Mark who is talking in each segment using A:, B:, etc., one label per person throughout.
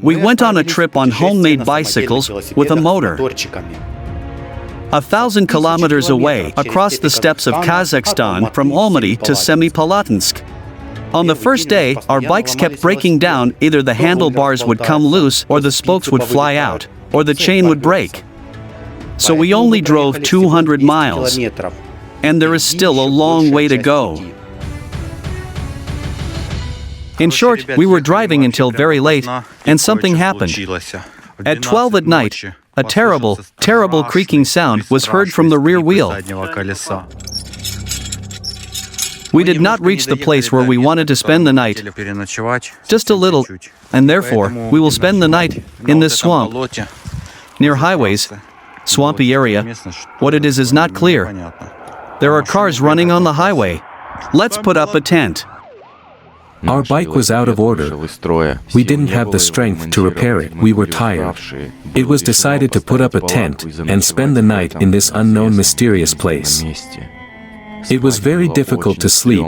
A: We went on a trip on homemade bicycles with a motor. 1,000 kilometers away, across the steppes of Kazakhstan from Almaty to Semipalatinsk. On the first day, our bikes kept breaking down. Either the handlebars would come loose, or the spokes would fly out, or the chain would break. So we only drove 200 miles. And there is still a long way to go. In short, we were driving until very late, and something happened. At 12 at night, a terrible, terrible creaking sound was heard from the rear wheel. We did not reach the place where we wanted to spend the night. Just a little, and therefore, we will spend the night in this swamp. Near highways, swampy area. What it is not clear. There are cars running on the highway. Let's put up a tent.
B: Our bike was out of order. We didn't have the strength to repair it. We were tired. It was decided to put up a tent and spend the night in this unknown, mysterious place. It was very difficult to sleep.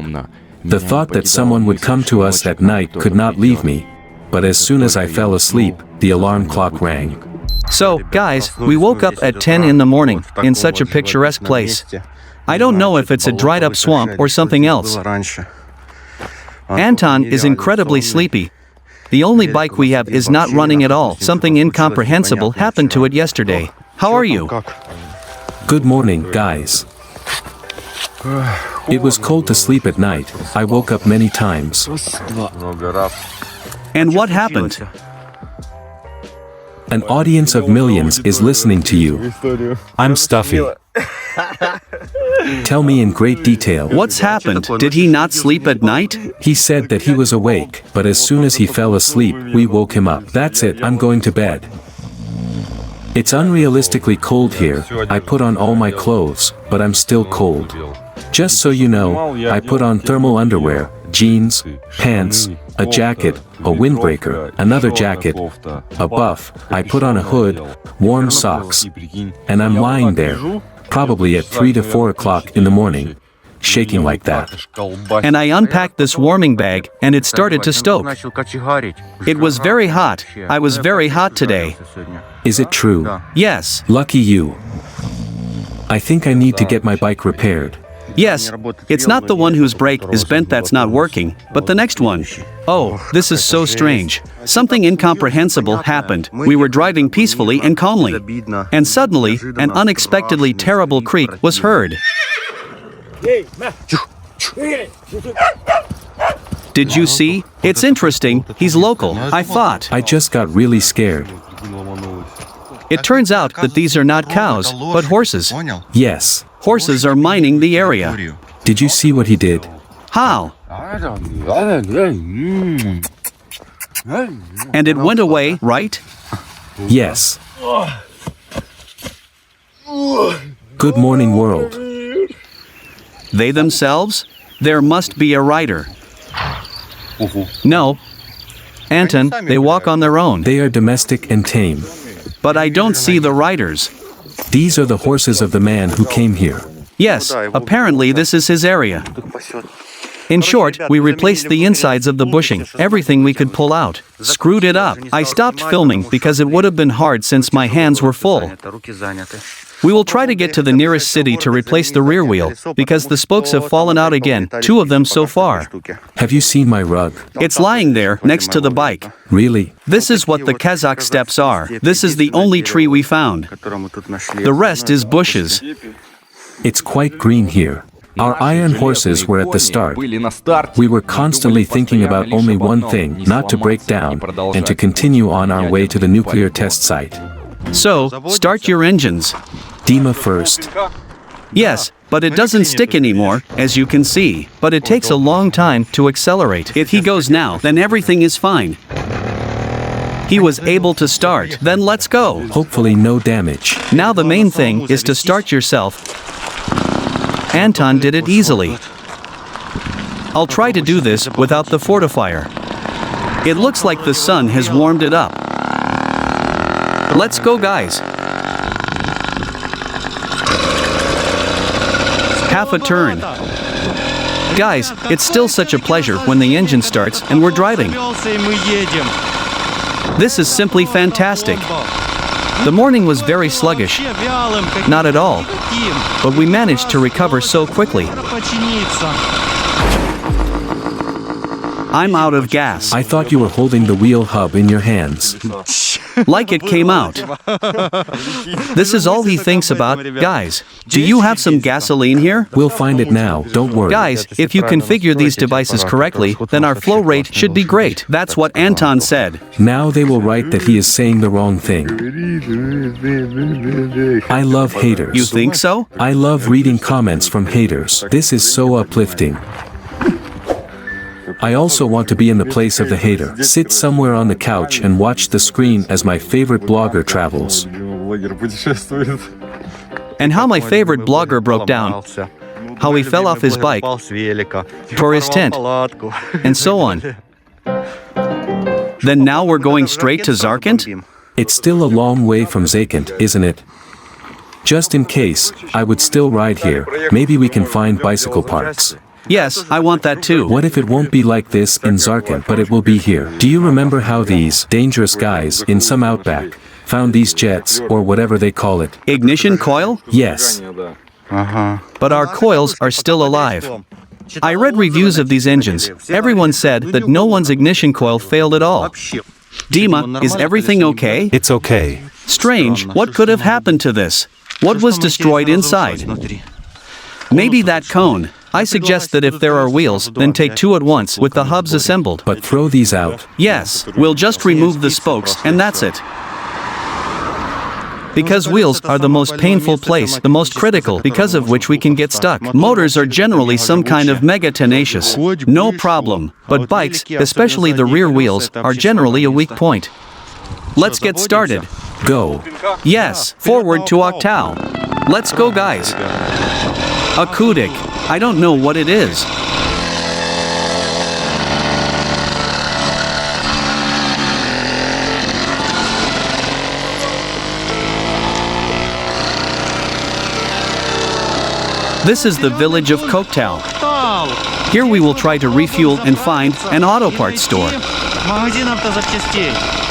B: The thought that someone would come to us at night could not leave me. But as soon as I fell asleep, the alarm clock rang.
A: So, guys, we woke up at 10 in the morning in such a picturesque place. I don't know if it's a dried-up swamp or something else. Anton is incredibly sleepy. The only bike we have is not running at all. Something incomprehensible happened to it yesterday. How are you?
B: Good morning, guys. It was cold to sleep at night. I woke up many times.
A: And what happened?
B: An audience of millions is listening to you. I'm stuffy. Tell me in great detail.
A: What's happened? Did he not sleep at night?
B: He said that he was awake, but as soon as he fell asleep, we woke him up. That's it, I'm going to bed. It's unrealistically cold here. I put on all my clothes, but I'm still cold. Just so you know, I put on thermal underwear, jeans, pants, a jacket, a windbreaker, another jacket, a buff. I put on a hood, warm socks, and I'm lying there, probably at 3 to 4 o'clock in the morning, shaking like that.
A: And I unpacked this warming bag, and it started to stoke. It was very hot. I was very hot today.
B: Is it true?
A: Yes.
B: Lucky you. I think I need to get my bike repaired.
A: Yes, it's not the one whose brake is bent that's not working, but the next one. Oh, this is so strange. Something incomprehensible happened. We were driving peacefully and calmly. And suddenly, an unexpectedly terrible creak was heard. Did you see? It's interesting. He's local, I thought.
B: I just got really scared.
A: It turns out that these are not cows, but horses.
B: Yes.
A: Horses are mining the area.
B: Did you see what he did?
A: How? And it went away, right?
B: Yes. Good morning, world.
A: They themselves? There must be a rider. No. Anton, they walk on their own.
B: They are domestic and tame.
A: But I don't see the riders.
B: These are the horses of the man who came here.
A: Yes, apparently this is his area. In short, we replaced the insides of the bushing, everything we could pull out, screwed it up. I stopped filming because it would have been hard since my hands were full. We will try to get to the nearest city to replace the rear wheel, because the spokes have fallen out again, 2 of them so far.
B: Have you seen my rug?
A: It's lying there, next to the bike.
B: Really?
A: This is what the Kazakh steppes are. This is the only tree we found. The rest is bushes.
B: It's quite green here. Our iron horses were at the start. We were constantly thinking about only one thing, not to break down, and to continue on our way to the nuclear test site.
A: So, start your engines.
B: Dima first.
A: Yes, but it doesn't stick anymore, as you can see. But it takes a long time to accelerate. If he goes now, then everything is fine. He was able to start. Then let's go.
B: Hopefully no damage.
A: Now the main thing is to start yourself. Anton did it easily. I'll try to do this without the fortifier. It looks like the sun has warmed it up. Let's go, guys. Half a turn. Guys, it's still such a pleasure when the engine starts and we're driving. This is simply fantastic. The morning was very sluggish. Not at all. But we managed to recover so quickly. I'm out of gas.
B: I thought you were holding the wheel hub in your hands.
A: Like it came out. This is all he thinks about. Guys, do you have some gasoline here?
B: We'll find it now, don't worry.
A: Guys, if you configure these devices correctly, then our flow rate should be great. That's what Anton said.
B: Now they will write that he is saying the wrong thing. I love haters.
A: You think so?
B: I love reading comments from haters. This is so uplifting. I also want to be in the place of the hater. Sit somewhere on the couch and watch the screen as my favorite blogger travels.
A: And how my favorite blogger broke down. How he fell off his bike, tore his tent, and so on. Then now we're going straight to Zarkand?
B: It's still a long way from Zakant, isn't it? Just in case, I would still ride here. Maybe we can find bicycle parks.
A: Yes, I want that too.
B: What if it won't be like this in Zarkand, but it will be here? Do you remember how these dangerous guys in some outback found these jets, or whatever they call it?
A: Ignition coil?
B: Yes.
A: But our coils are still alive. I read reviews of these engines. Everyone said that no one's ignition coil failed at all. Dima, is everything okay?
B: It's okay.
A: Strange, what could have happened to this? What was destroyed inside? Maybe that cone. I suggest that if there are wheels, then take two at once, with the hubs assembled.
B: But throw these out.
A: Yes, we'll just remove the spokes, and that's it. Because wheels are the most painful place, the most critical, because of which we can get stuck. Motors are generally some kind of mega tenacious. No problem. But bikes, especially the rear wheels, are generally a weak point. Let's get started.
B: Go.
A: Yes, forward to Octal. Let's go, guys. A Kudik. I don't know what it is. This is the village of Koktal. Here we will try to refuel and find an auto parts store.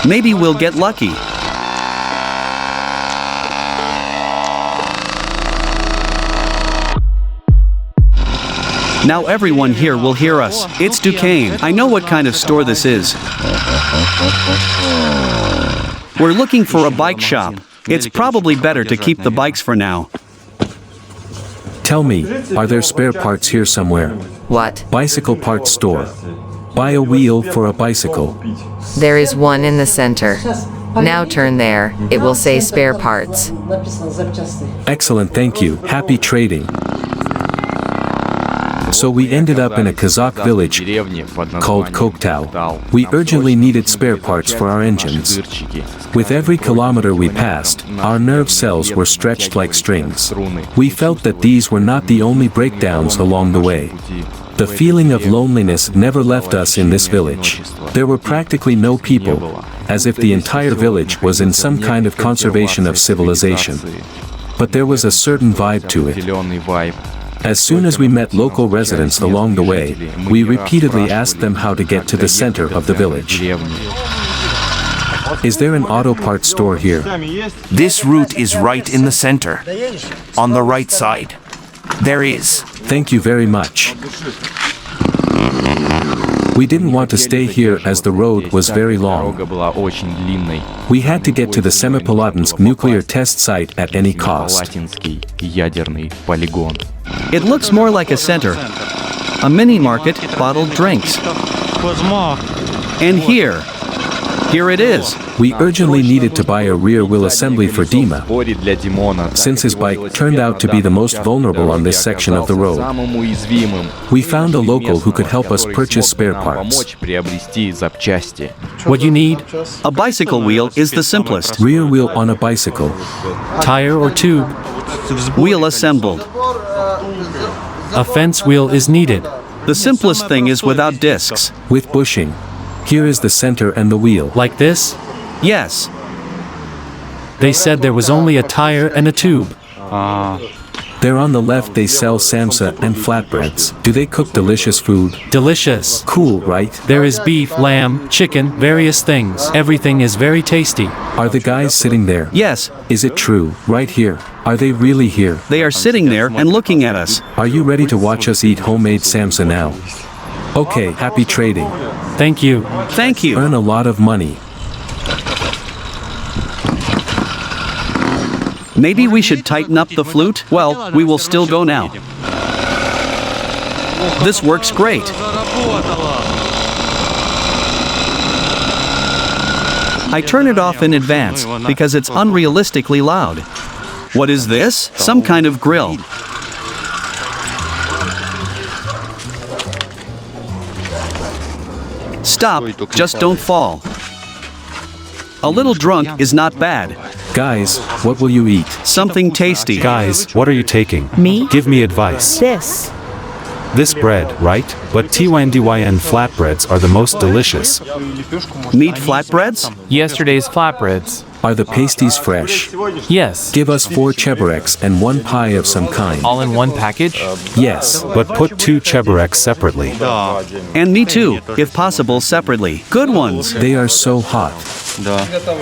A: Maybe we'll get lucky. Now everyone here will hear us. It's Duquesne. I know what kind of store this is. We're looking for a bike shop. It's probably better to keep the bikes for now.
B: Tell me, are there spare parts here somewhere?
C: What?
B: Bicycle parts store. Buy a wheel for a bicycle.
C: There is one in the center. Now turn there. It will say spare parts.
B: Excellent, thank you. Happy trading. So we ended up in a Kazakh village called Koktal. We urgently needed spare parts for our engines. With every kilometer we passed, our nerve cells were stretched like strings. We felt that these were not the only breakdowns along the way. The feeling of loneliness never left us in this village. There were practically no people, as if the entire village was in some kind of conservation of civilization. But there was a certain vibe to it. As soon as we met local residents along the way, we repeatedly asked them how to get to the center of the village. Is there an auto parts store here?
D: This route is right in the center, on the right side. There is.
B: Thank you very much. We didn't want to stay here as the road was very long. We had to get to the Semipalatinsk nuclear test site at any cost.
A: It looks more like a center. A mini market, bottled drinks. And here it is.
B: We urgently needed to buy a rear wheel assembly for Dima, since his bike turned out to be the most vulnerable on this section of the road. We found a local who could help us purchase spare parts.
E: What you need?
A: A bicycle wheel is the simplest.
B: Rear wheel on a bicycle.
E: Tire or tube?
A: Wheel assembled.
E: A fence wheel is needed.
A: The simplest thing is without discs.
B: With bushing. Here is the center and the wheel.
E: Like this?
A: Yes.
E: They said there was only a tire and a tube.
B: There on the left they sell samsa and flatbreads. Do they cook delicious food?
E: Delicious.
B: Cool, right?
E: There is beef, lamb, chicken, various things. Everything is very tasty.
B: Are the guys sitting there?
A: Yes,
B: Is it true? Right here. Are they really here?
A: they are sitting there and looking at us.
B: Are you ready to watch us eat homemade samsa now? Okay, happy trading.
E: Thank you.
A: Thank you.
B: Earn a lot of money.
A: Maybe we should tighten up the flute? Well, we will still go now. This works great. I turn it off in advance because it's unrealistically loud. What is this? Some kind of grill. Stop, just don't fall. A little drunk is not bad.
B: Guys, what will you eat?
A: Something tasty.
F: Guys, what are you taking?
G: Me?
F: Give me advice.
G: This.
F: This bread, right? But TYNDYN flatbreads are the most delicious.
A: Meat flatbreads?
H: Yesterday's flatbreads.
B: Are the pasties fresh?
H: Yes.
B: Give us 4 chebureks and 1 pie of some kind.
H: All in one package?
B: Yes.
F: But put 2 chebureks separately.
A: And me too, if possible separately. Good ones.
B: They are so hot.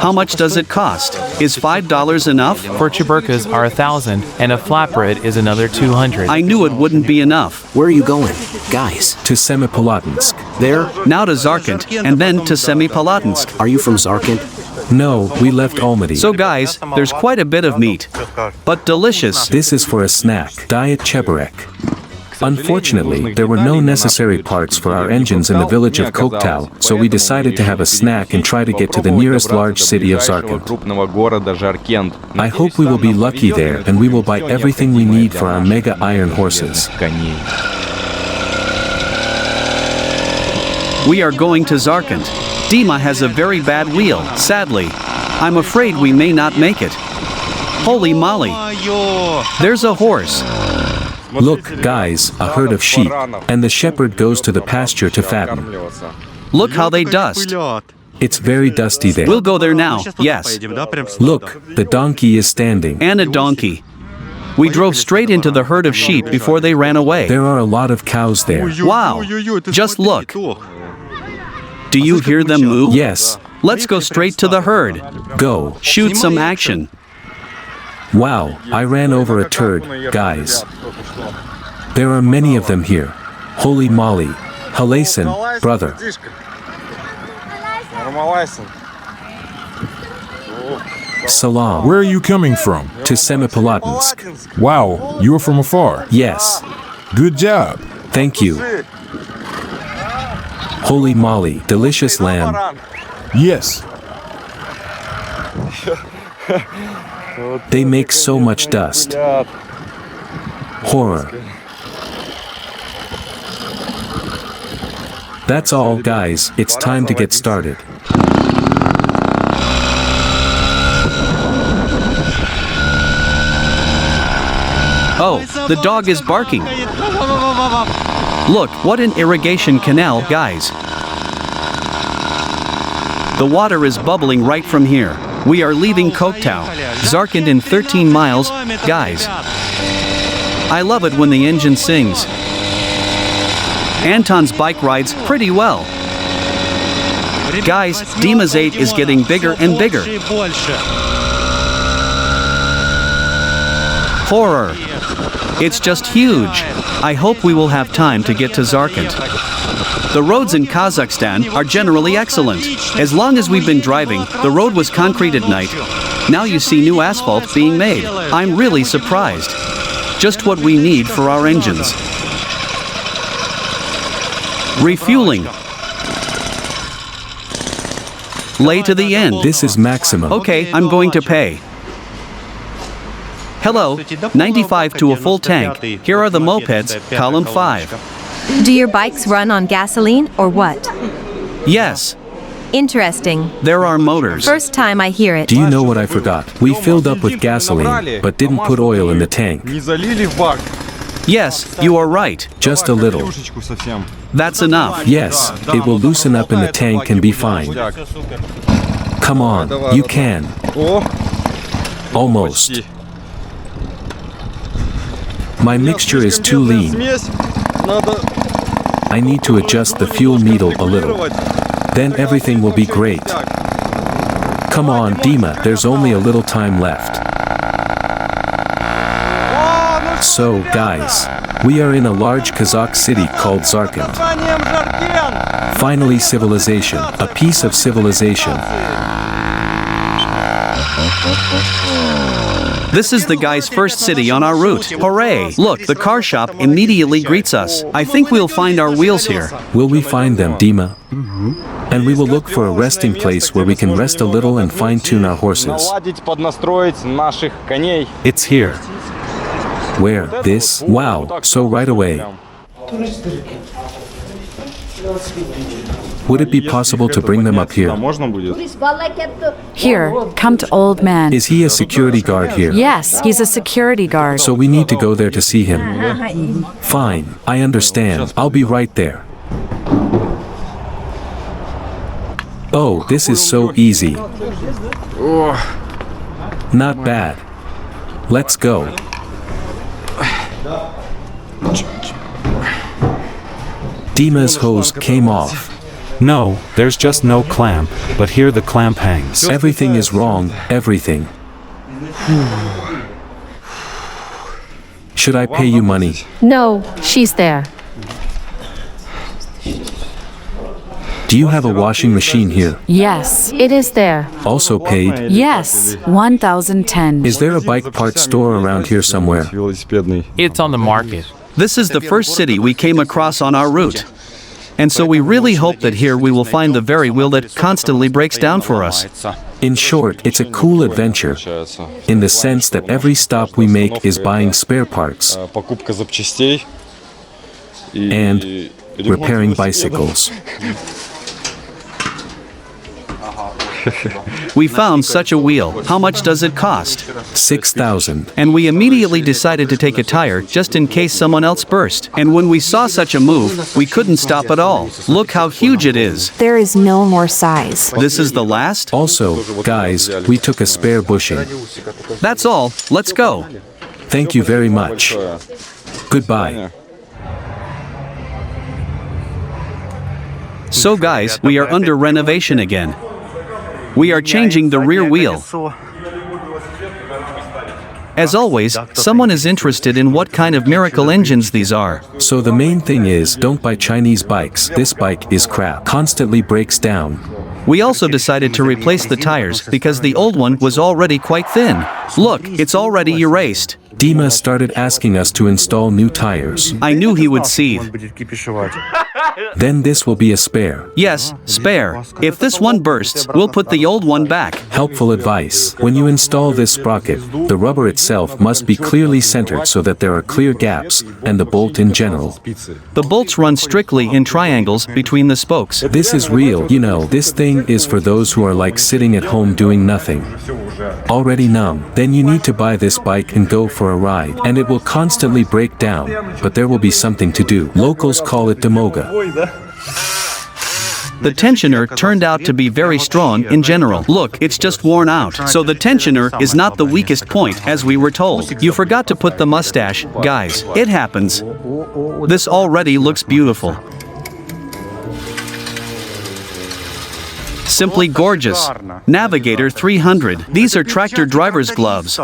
A: How much does it cost? Is $5 enough?
H: Four chaburkas are 1,000, and a flatbread is another 200.
A: I knew it wouldn't be enough.
I: Where are you going? Guys,
B: To Semipalatinsk.
I: there?
A: Now to Zarkand, and then to Semipalatinsk.
I: Are you from Zarkand?
B: No, we left Almaty.
A: So guys, there's quite a bit of meat. But delicious.
B: This is for a snack. Diet cheburek. Unfortunately, there were no necessary parts for our engines in the village of Koktau, so we decided to have a snack and try to get to the nearest large city of Zarkand. I hope we will be lucky there and we will buy everything we need for our mega iron horses.
A: We are going to Zarkand. Dima has a very bad wheel, sadly. I'm afraid we may not make it. Holy moly. There's a horse.
B: Look, guys, a herd of sheep, and the shepherd goes to the pasture to fatten.
A: Look how they dust.
B: It's very dusty there.
A: We'll go there now, yes.
B: Look, the donkey is standing.
A: And a donkey. We drove straight into the herd of sheep before they ran away.
B: There are a lot of cows there.
A: Wow, just look. Do you hear them move?
B: Yes.
A: Let's go straight to the herd.
B: Go.
A: Shoot some action.
B: Wow, I ran over a turd, guys. There are many of them here. Holy moly. Halason, brother. Salam.
J: Where are you coming from?
B: To Semipalatinsk.
J: Wow, you are from afar.
B: Yes.
J: Good job.
B: Thank you. Holy moly, delicious lamb.
J: Yes.
B: They make so much dust. Horror. That's all, guys. It's time to get started.
A: Oh, the dog is barking. Look, what an irrigation canal, guys. The water is bubbling right from here. We are leaving Koktau, Zarkand in 13 miles, guys. I love it when the engine sings. Anton's bike rides pretty well. Guys, Dima's 8 is getting bigger and bigger. Horror. It's just huge. I hope we will have time to get to Zarkand. The roads in Kazakhstan are generally excellent. As long as we've been driving, the road was concrete at night. Now you see new asphalt being made. I'm really surprised. Just what we need for our engines. Refueling. Lay to the end.
B: This is maximum.
A: Okay, I'm going to pay. Hello, 95 to a full tank. Here are the mopeds, column 5.
G: Do your bikes run on gasoline or what?
A: Yes,
G: Interesting.
A: there are motors.
G: First time I hear it.
B: Do you know what I forgot? We filled up with gasoline, but didn't put oil in the tank.
A: Yes, you are right.
B: Just a little.
A: That's enough.
B: Yes, it will loosen up in the tank and be fine. Come on, you can. Almost. My mixture is too lean. I need to adjust the fuel needle a little. Then everything will be great. Come on, Dima, there's only a little time left. So, guys, we are in a large Kazakh city called Zarkand. Finally, civilization, a piece of civilization.
A: This is the guy's first city on our route. Hooray! Look, the car shop immediately greets us. I think we'll find our wheels here.
B: Will we find them, Dima? And we will look for a resting place where we can rest a little and fine-tune our horses.
F: It's here.
B: Where? This? Wow, so right away. Would it be possible to bring them up here?
K: Here, come to old man.
B: Is he a security guard here?
K: Yes, he's a security guard.
B: So we need to go there to see him. Fine, I understand. I'll be right there. Oh, this is so easy. Not bad. Let's go. Dima's hose came off.
F: No, there's just no clamp, but here the clamp hangs.
B: Everything is wrong, everything. Should I pay you money?
K: No, she's there.
B: Do you have a washing machine here?
K: Yes, it is there.
B: Also paid?
K: Yes, 1010.
B: Is there a bike parts store around here somewhere?
H: It's on the market.
A: This is the first city we came across on our route. And so we really hope that here we will find the very wheel that constantly breaks down for us.
B: In short, it's a cool adventure, in the sense that every stop we make is buying spare parts and repairing bicycles.
A: We found such a wheel. How much does it cost?
B: 6,000.
A: And we immediately decided to take a tire just in case someone else burst. And when we saw such a move, we couldn't stop at all. Look how huge it is.
L: There is no more size.
A: This is the last?
B: Also, guys, we took a spare bushing.
A: That's all. Let's go.
B: Thank you very much. Goodbye.
A: So guys, we are under renovation again. We are changing the rear wheel. As always, someone is interested in what kind of miracle engines these are.
B: So the main thing is, don't buy Chinese bikes. This bike is crap. Constantly breaks down.
A: We also decided to replace the tires because the old one was already quite thin. Look, it's already erased.
B: Dima started asking us to install new tires.
A: I knew he would seethe.
B: Then this will be a spare.
A: Yes, spare. If this one bursts, we'll put the old one back.
B: Helpful advice. When you install this sprocket, the rubber itself must be clearly centered so that there are clear gaps, and the bolt in general.
A: The bolts run strictly in triangles between the spokes.
B: This is real, you know, this thing is for those who are like sitting at home doing nothing. Already numb. Then you need to buy this bike and go for a ride. And it will constantly break down, but there will be something to do. Locals call it demoga.
A: The tensioner turned out to be very strong in general. Look, it's just worn out. So the tensioner is not the weakest point, as we were told. You forgot to put the mustache, guys. It happens. This already looks beautiful. Simply gorgeous. Navigator 300. These are tractor driver's gloves.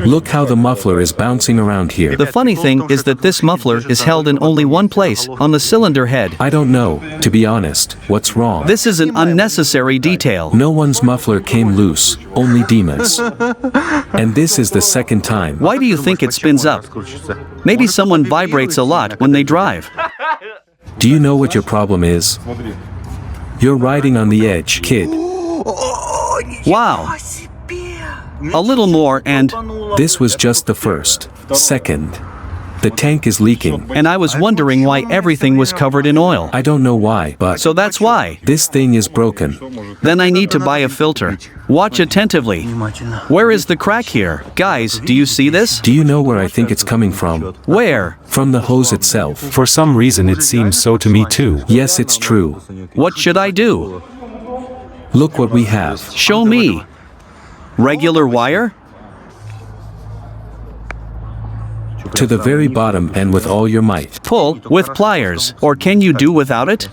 B: Look how the muffler is bouncing around here.
A: The funny thing is that this muffler is held in only one place, on the cylinder head.
B: I don't know, to be honest, what's wrong.
A: This is an unnecessary detail.
B: No one's muffler came loose, only Dima's. And this is the second time.
A: Why do you think it spins up? Maybe someone vibrates a lot when they drive.
B: Do you know what your problem is? You're riding on the edge, kid.
A: Wow. A little more and...
B: This was just the first. Second. The tank is leaking.
A: And I was wondering why everything was covered in oil.
B: I don't know why, but...
A: So that's why.
B: This thing is broken.
A: Then I need to buy a filter. Watch attentively. Where is the crack here? Guys, do you see this?
B: Do you know where I think it's coming from?
A: Where?
B: From the hose itself.
F: For some reason it seems so to me too.
B: Yes, it's true.
A: What should I do?
B: Look what we have.
A: Show me. Regular wire?
B: To the very bottom and with all your might.
A: Pull, with pliers. Or can you do without it?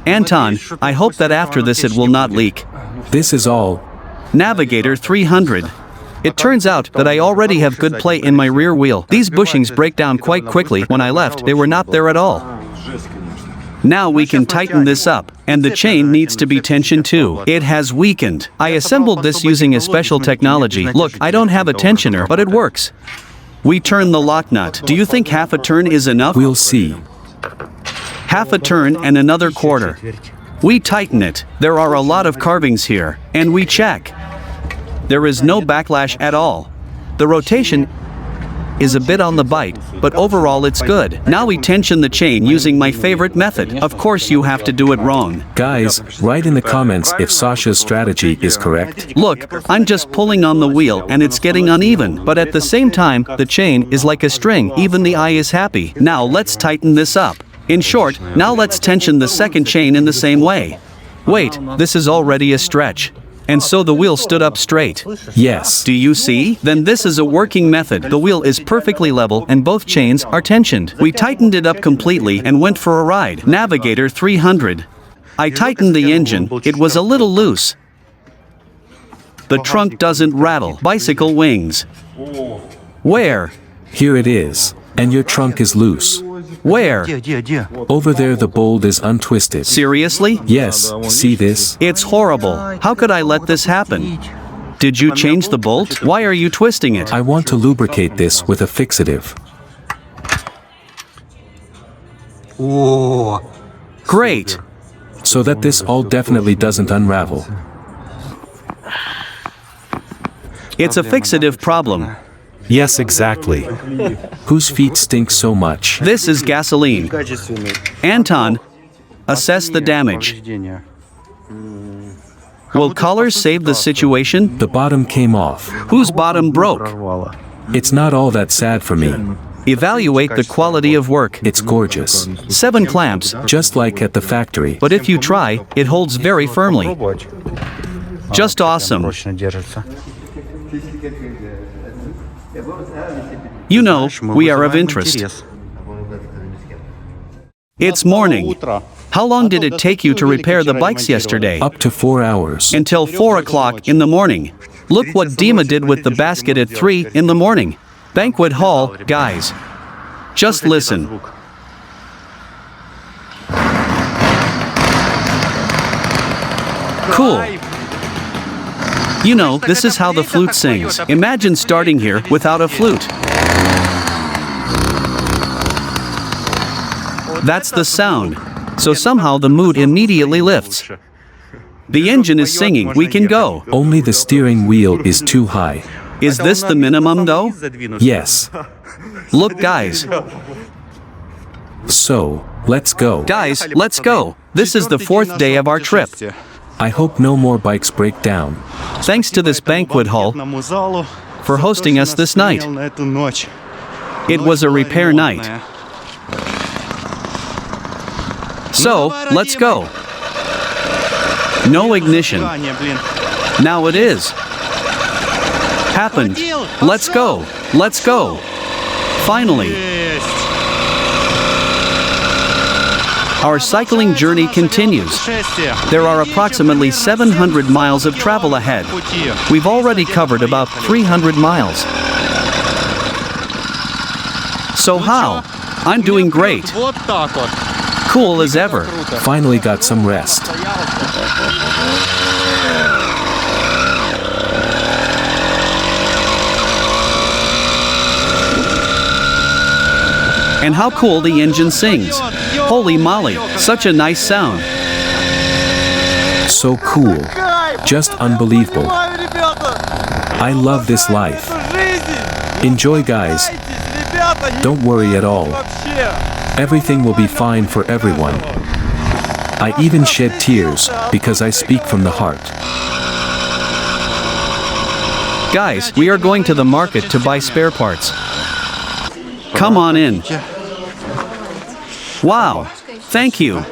A: Anton, I hope that after this it will not leak.
B: This is all.
A: Navigator 300. It turns out that I already have good play in my rear wheel. These bushings break down quite quickly. When I left, they were not there at all. Now we can tighten this up, and the chain needs to be tensioned too. It has weakened. I assembled this using a special technology. Look, I don't have a tensioner, but it works. We turn the lock nut. Do you think half a turn is enough?
B: We'll see.
A: Half a turn and another quarter. We tighten it. There are a lot of carvings here, and we check. There is no backlash at all. The rotation is a bit on the bite, but overall it's good. Now we tension the chain using my favorite method. Of course you have to do it wrong.
B: Guys, write in the comments if Sasha's strategy is correct.
A: Look, I'm just pulling on the wheel and it's getting uneven, but at the same time, the chain is like a string. Even the eye is happy. Now let's tighten this up. In short, now let's tension the second chain in the same way. Wait, this is already a stretch. And so the wheel stood up straight.
B: Yes.
A: Do you see? Then this is a working method. The wheel is perfectly level and both chains are tensioned. We tightened it up completely and went for a ride. Navigator 300. I tightened the engine. It was a little loose. The trunk doesn't rattle. Bicycle wings. Where?
B: Here it is. And your trunk is loose.
A: Where?
B: Over there the bolt is untwisted.
A: Seriously?
B: Yes, see this?
A: It's horrible. How could I let this happen? Did you change the bolt? Why are you twisting it?
B: I want to lubricate this with a fixative.
A: Great.
B: So that this all definitely doesn't unravel.
A: It's a fixative problem.
F: Yes, exactly.
B: Whose feet stink so much?
A: This is gasoline. Anton, assess the damage. Will colors save the situation?
B: The bottom came off.
A: Whose bottom broke?
B: It's not all that sad for me.
A: Evaluate the quality of work.
B: It's gorgeous.
A: 7 clamps.
B: Just like at the factory.
A: But if you try, it holds very firmly. Just awesome. You know, we are of interest. It's morning. How long did it take you to repair the bikes yesterday?
B: Up to 4 hours.
A: Until 4 o'clock in the morning. Look what Dima did with the basket at 3 in the morning. Banquet hall, guys. Just listen. Cool. You know, this is how the flute sings. Imagine starting here without a flute. That's the sound. So somehow the mood immediately lifts. The engine is singing, we can go.
B: Only the steering wheel is too high.
A: Is this the minimum though?
B: Yes.
A: Look guys.
B: So, let's go.
A: Guys, let's go. This is the 4th day of our trip.
B: I hope no more bikes break down.
A: Thanks to this banquet hall for hosting us this night. It was a repair night. So, let's go. No ignition. Now it is. Happened. Let's go. Let's go. Finally. Our cycling journey continues. There are approximately 700 miles of travel ahead. We've already covered about 300 miles. So how? I'm doing great. Cool as ever.
B: Finally got some rest.
A: And how cool the engine sings. Holy moly, such a nice sound.
B: So cool. Just unbelievable. I love this life. Enjoy, guys. Don't worry at all. Everything will be fine for everyone. I even shed tears because I speak from the heart.
A: Guys, we are going to the market to buy spare parts. Come on in. Wow, thank you.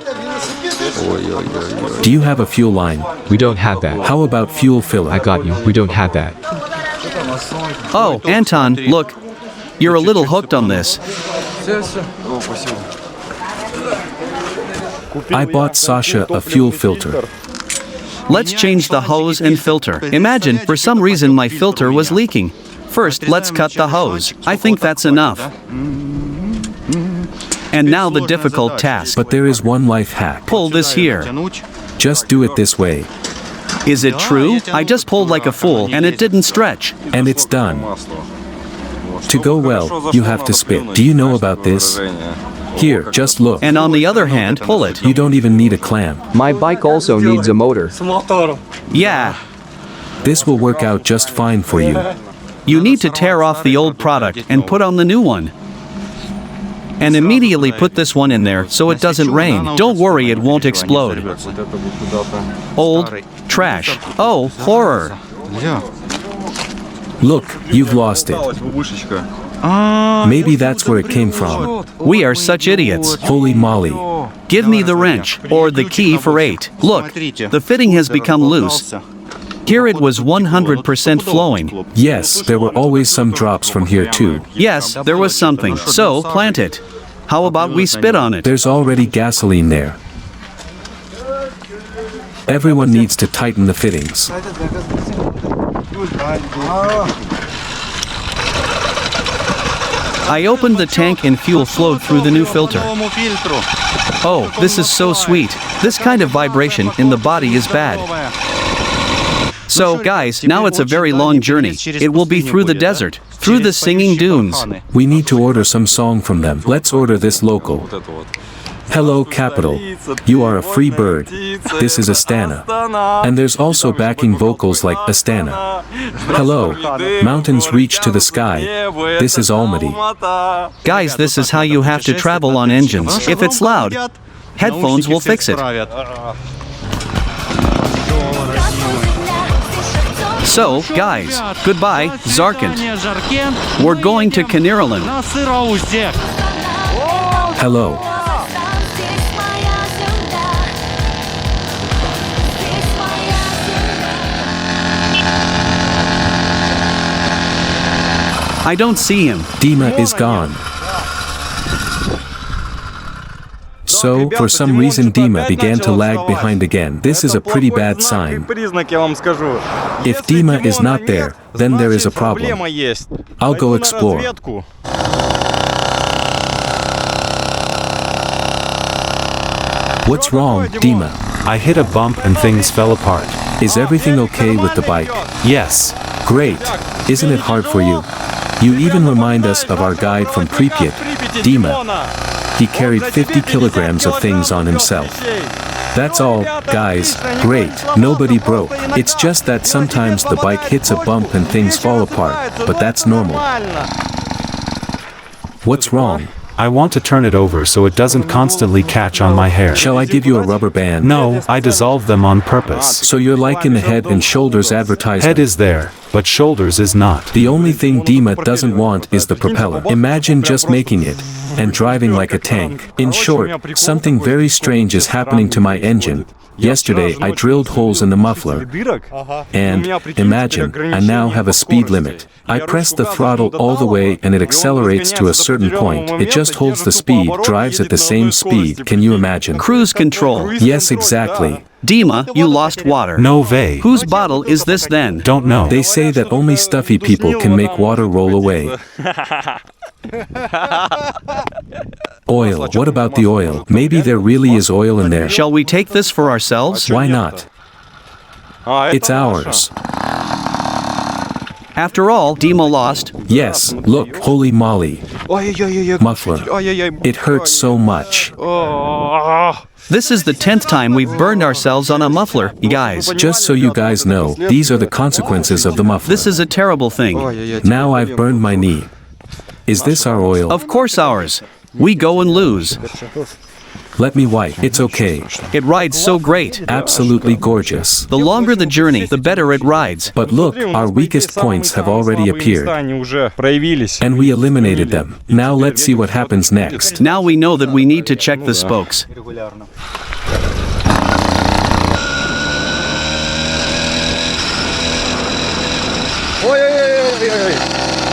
B: Do you have a fuel line?
M: We don't have that.
B: How about fuel filler?
M: I got you. We don't have that.
A: Oh, Anton, look. You're a little hooked on this.
B: I bought Sasha a fuel filter.
A: Let's change the hose and filter. Imagine, for some reason my filter was leaking. First, let's cut the hose. I think that's enough. And now the difficult task.
B: But there is one life hack.
A: Pull this here.
B: Just do it this way.
A: Is it true? I just pulled like a fool and it didn't stretch.
B: And it's done. To go well, you have to spit. Do you know about this? Here, just look.
A: And on the other hand, pull it.
B: You don't even need a clamp.
M: My bike also needs a motor.
A: Yeah.
B: This will work out just fine for you.
A: You need to tear off the old product and put on the new one. And immediately put this one in there so it doesn't rain. Don't worry, it won't explode. Old trash. Oh, horror.
B: Look, you've lost it. Maybe that's where it came from.
A: We are such idiots.
B: Holy moly.
A: Give me the wrench, or the key for 8. Look, the fitting has become loose. Here it was 100% flowing.
B: Yes, there were always some drops from here too.
A: Yes, there was something. So, plant it. How about we spit on it?
B: There's already gasoline there. Everyone needs to tighten the fittings.
A: I opened the tank and fuel flowed through the new filter. Oh, this is so sweet. This kind of vibration in the body is bad. So, guys, now it's a very long journey. It will be through the desert, through the singing dunes.
B: We need to order some song from them. Let's order this local. Hello, Capital. You are a free bird. This is Astana. And there's also backing vocals like Astana. Hello. Mountains reach to the sky. This is Almaty.
A: Guys, this is how you have to travel on engines. If it's loud, headphones will fix it. So, guys, goodbye, Zarkant. We're going to Kreosan.
B: Hello.
A: I don't see him.
B: Dima is gone. So, for some reason Dima began to lag behind again. This is a pretty bad sign. If Dima is not there, then there is a problem. I'll go explore. What's wrong, Dima?
F: I hit a bump and things fell apart.
B: Is everything okay with the bike?
F: Yes.
B: Great. Isn't it hard for you? You even remind us of our guide from Pripyat, Dima. He carried 50 kilograms of things on himself. That's all, guys. Great. Nobody broke. It's just that sometimes the bike hits a bump and things fall apart, but that's normal. What's wrong?
F: I want to turn it over so it doesn't constantly catch on my hair.
B: Shall I give you a rubber band?
F: No, I dissolve them on purpose.
B: So you're like in the head and shoulders advertisement.
F: Head is there, but shoulders is not.
B: The only thing Dima doesn't want is the propeller. Imagine just making it and driving like a tank. In short, something very strange is happening to my engine. Yesterday I drilled holes in the muffler. And, imagine, I now have a speed limit. I press the throttle all the way and it accelerates to a certain point. It just holds the speed, drives at the same speed. Can you imagine?
A: Cruise control.
B: Yes, exactly.
A: Dima, you lost water.
F: No way.
A: Whose bottle is this then?
F: Don't know.
B: They say that only stuffy people can make water roll away. Oil. What about the oil? Maybe there really is oil in there.
A: Shall we take this for ourselves?
B: Why not? It's ours.
A: After all, Dima lost.
B: Yes, look, holy moly. Muffler. It hurts so much.
A: This is the 10th time we've burned ourselves on a muffler, guys.
B: Just so you guys know, these are the consequences of the muffler.
A: This is a terrible thing.
B: Now I've burned my knee. Is this our oil?
A: Of course ours. We go and lose.
B: Let me wipe. It's okay.
A: It rides so great.
B: Absolutely gorgeous.
A: The longer the journey, the better it rides.
B: But look, our weakest points have already appeared. And we eliminated them. Now let's see what happens next.
A: Now we know that we need to check the spokes.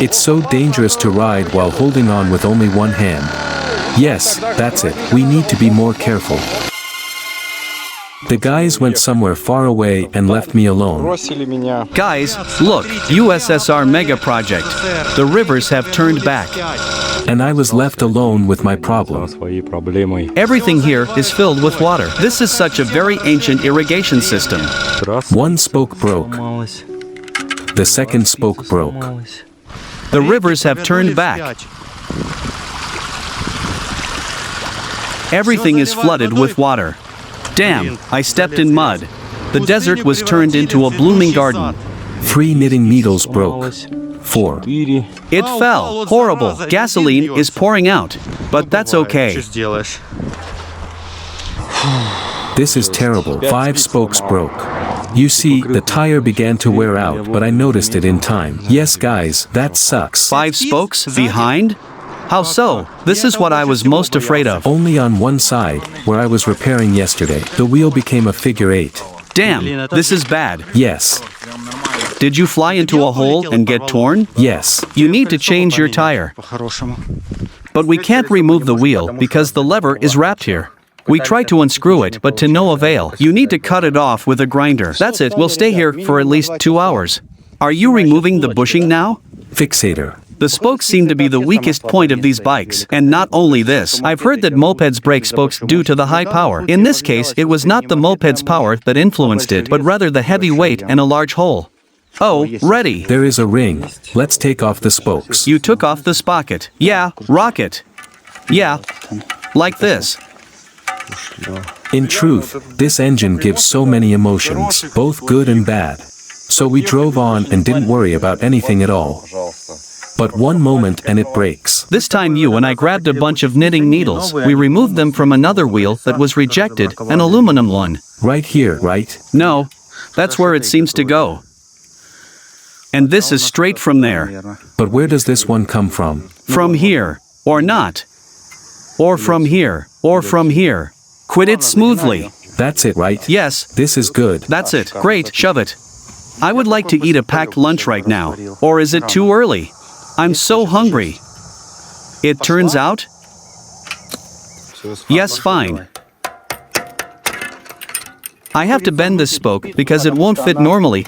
B: It's so dangerous to ride while holding on with only one hand. Yes, that's it. We need to be more careful. The guys went somewhere far away and left me alone.
A: Guys, look, USSR mega project. The rivers have turned back.
B: And I was left alone with my problem.
A: Everything here is filled with water. This is such a very ancient irrigation system.
B: One spoke broke. The second spoke broke.
A: The rivers have turned back. Everything is flooded with water. Damn, I stepped in mud. The desert was turned into a blooming garden.
B: 3 knitting needles broke. 4.
A: It fell. Horrible. Gasoline is pouring out. But that's okay.
B: This is terrible. 5 spokes broke. You see, the tire began to wear out, but I noticed it in time. Yes, guys, that sucks.
A: 5 spokes behind? How so? This is what I was most afraid of.
B: Only on one side, where I was repairing yesterday, the wheel became a figure 8.
A: Damn, this is bad.
B: Yes.
A: Did you fly into a hole and get torn?
B: Yes.
A: You need to change your tire. But we can't remove the wheel because the lever is wrapped here. We tried to unscrew it, but to no avail. You need to cut it off with a grinder. That's it, we'll stay here for at least 2 hours. Are you removing the bushing now?
B: Fixator.
A: The spokes seem to be the weakest point of these bikes. And not only this, I've heard that mopeds break spokes due to the high power. In this case, it was not the moped's power that influenced it, but rather the heavy weight and a large hole. Oh, ready.
B: There is a ring. Let's take off the spokes.
A: You took off the sprocket. Yeah, rocket. Yeah, like this.
B: In truth, this engine gives so many emotions, both good and bad. So we drove on and didn't worry about anything at all. But one moment and it breaks.
A: This time you and I grabbed a bunch of knitting needles. We removed them from another wheel that was rejected, an aluminum one.
B: Right here, right?
A: No, that's where it seems to go. And this is straight from there.
B: But where does this one come from?
A: From here, or not. Or from here, or from here. Quit it smoothly.
B: That's it, right?
A: Yes.
B: This is good.
A: That's it. Great, shove it. I would like to eat a packed lunch right now. Or is it too early? I'm so hungry. It turns out? Yes, fine. I have to bend this spoke because it won't fit normally.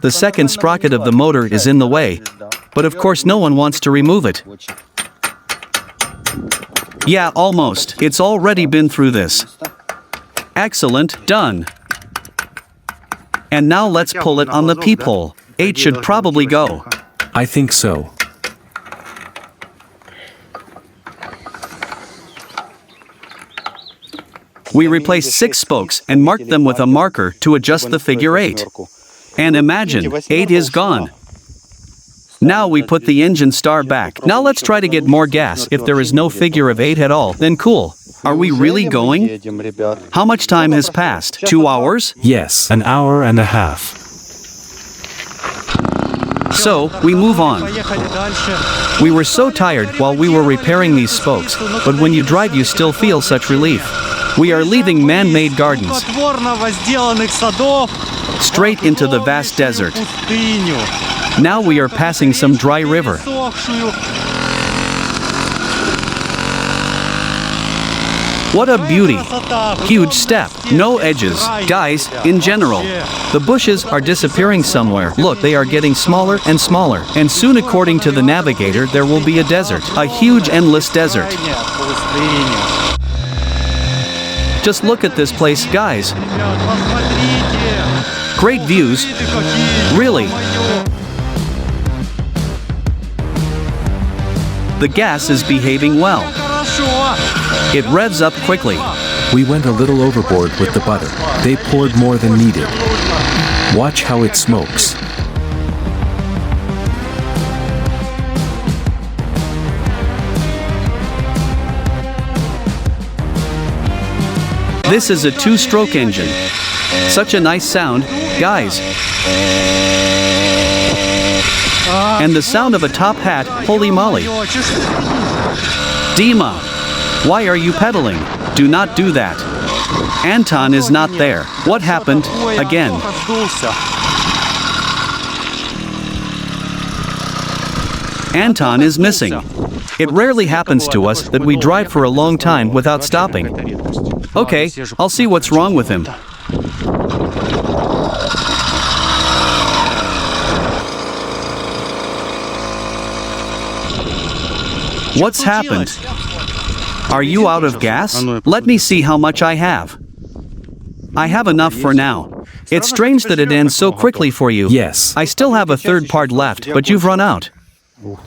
A: The second sprocket of the motor is in the way, but of course no one wants to remove it. Yeah, almost. It's already been through this. Excellent, done. And now let's pull it on the peephole. 8 should probably go.
B: I think so.
A: We replaced 6 spokes and marked them with a marker to adjust the figure 8. And imagine, 8 is gone. Now we put the engine star back. Now let's try to get more gas. If there is no figure of 8 at all, then cool. Are we really going? How much time has passed? 2 hours?
B: Yes.
F: An hour and a half.
A: So, we move on. We were so tired while we were repairing these spokes, but when you drive you still feel such relief. We are leaving man-made gardens straight into the vast desert. Now we are passing some dry river. What a beauty. Huge step. No edges. Guys, in general, the bushes are disappearing somewhere. Look, they are getting smaller and smaller. And soon, according to the navigator, there will be a desert. A huge, endless desert. Just look at this place, guys. Great views. Really. The gas is behaving well. It revs up quickly.
B: We went a little overboard with the butter. They poured more than needed. Watch how it smokes.
A: This is a 2-stroke engine. Such a nice sound, guys. And the sound of a top hat, holy moly. Dima, why are you pedaling? Do not do that. Anton is not there. What happened? Again. Anton is missing. It rarely happens to us that we drive for a long time without stopping. Okay, I'll see what's wrong with him. What's happened? Are you out of gas? Let me see how much I have. I have enough for now. It's strange that it ends so quickly for you.
B: Yes.
A: I still have a third part left, but you've run out.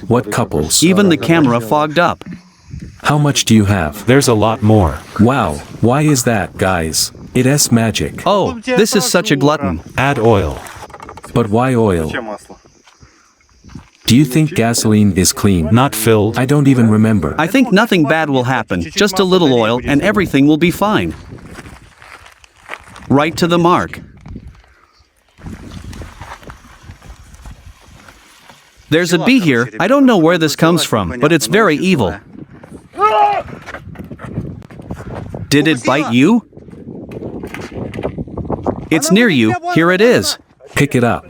B: What couples?
A: Even the camera fogged up.
B: How much do you have?
F: There's a lot more.
B: Wow, why is that, guys? It's magic.
A: Oh, this is such a glutton.
F: Add oil.
B: But why oil? Do you think gasoline is clean?
F: Not filled.
B: I don't even remember.
A: I think nothing bad will happen, just a little oil and everything will be fine. Right to the mark. There's a bee here. I don't know where this comes from, but it's very evil. Did it bite you? It's near you. Here it is.
B: Pick it up.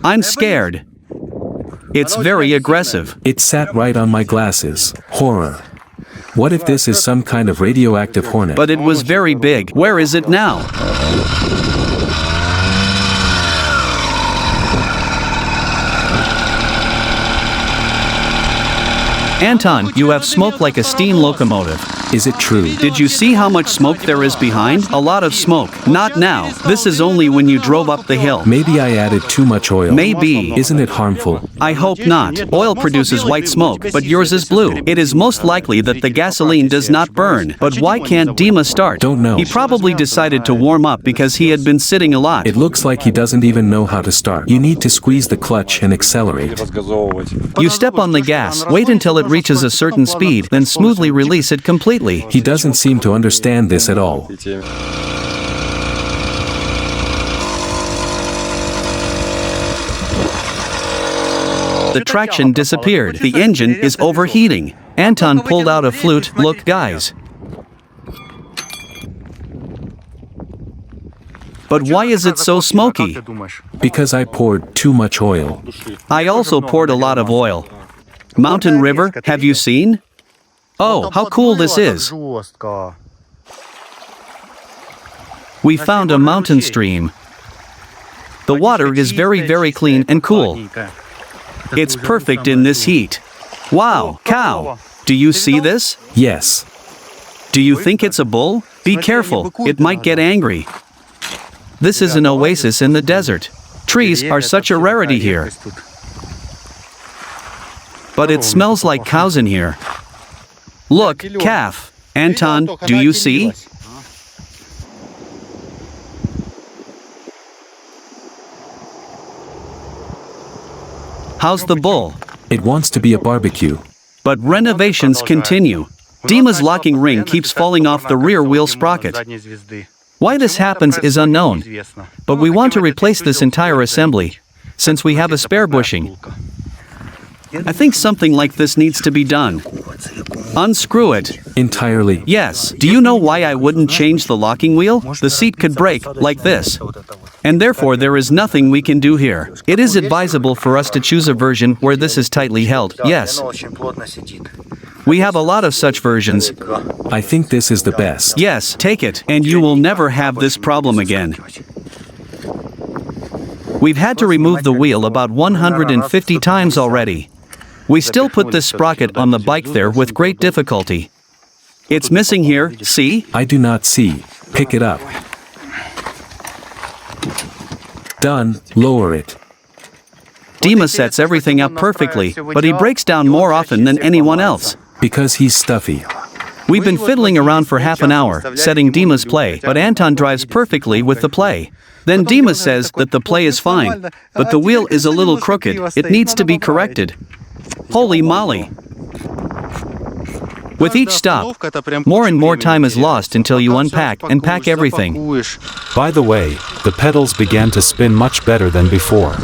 A: I'm scared. It's very aggressive.
B: It sat right on my glasses. Horror. What if this is some kind of radioactive hornet?
A: But it was very big. Where is it now? Anton, you have smoke like a steam locomotive.
B: Is it true?
A: Did you see how much smoke there is behind? A lot of smoke. Not now. This is only when you drove up the hill.
B: Maybe I added too much oil.
A: Maybe.
B: Isn't it harmful?
A: I hope not. Oil produces white smoke, but yours is blue. It is most likely that the gasoline does not burn. But why can't Dima start?
B: Don't know.
A: He probably decided to warm up because he had been sitting a lot.
B: It looks like he doesn't even know how to start. You need to squeeze the clutch and accelerate.
A: You step on the gas, wait until it reaches a certain speed, then smoothly release it completely.
B: He doesn't seem to understand this at all.
A: The traction disappeared. The engine is overheating. Anton pulled out a flute. Look, guys. But why is it so smoky?
B: Because I poured too much oil.
A: I also poured a lot of oil. Mountain River, have you seen? Oh, how cool this is. We found a mountain stream. The water is very clean and cool. It's perfect in this heat. Wow, cow. Do you see this?
B: Yes.
A: Do you think it's a bull? Be careful, it might get angry. This is an oasis in the desert. Trees are such a rarity here. But it smells like cows in here. Look, calf. Anton, do you see? How's the bull?
B: It wants to be a barbecue.
A: But renovations continue. Dima's locking ring keeps falling off the rear wheel sprocket. Why this happens is unknown. But we want to replace this entire assembly, since we have a spare bushing. I think something like this needs to be done. Unscrew it.
B: Entirely.
A: Yes. Do you know why I wouldn't change the locking wheel? The seat could break, like this. And therefore there is nothing we can do here. It is advisable for us to choose a version where this is tightly held. Yes. We have a lot of such versions.
B: I think this is the best.
A: Yes, take it, and you will never have this problem again. We've had to remove the wheel about 150 times already. We still put this sprocket on the bike there with great difficulty. It's missing here, see?
B: I do not see. Pick it up. Done. Lower it.
A: Dima sets everything up perfectly, but he breaks down more often than anyone else.
B: Because he's stuffy.
A: We've been fiddling around for half an hour, setting Dima's play, but Anton drives perfectly with the play. Then Dima says that the play is fine, but the wheel is a little crooked. It needs to be corrected. Holy moly! With each stop, more and more time is lost until you unpack and pack everything.
F: By the way, the pedals began to spin much better than before.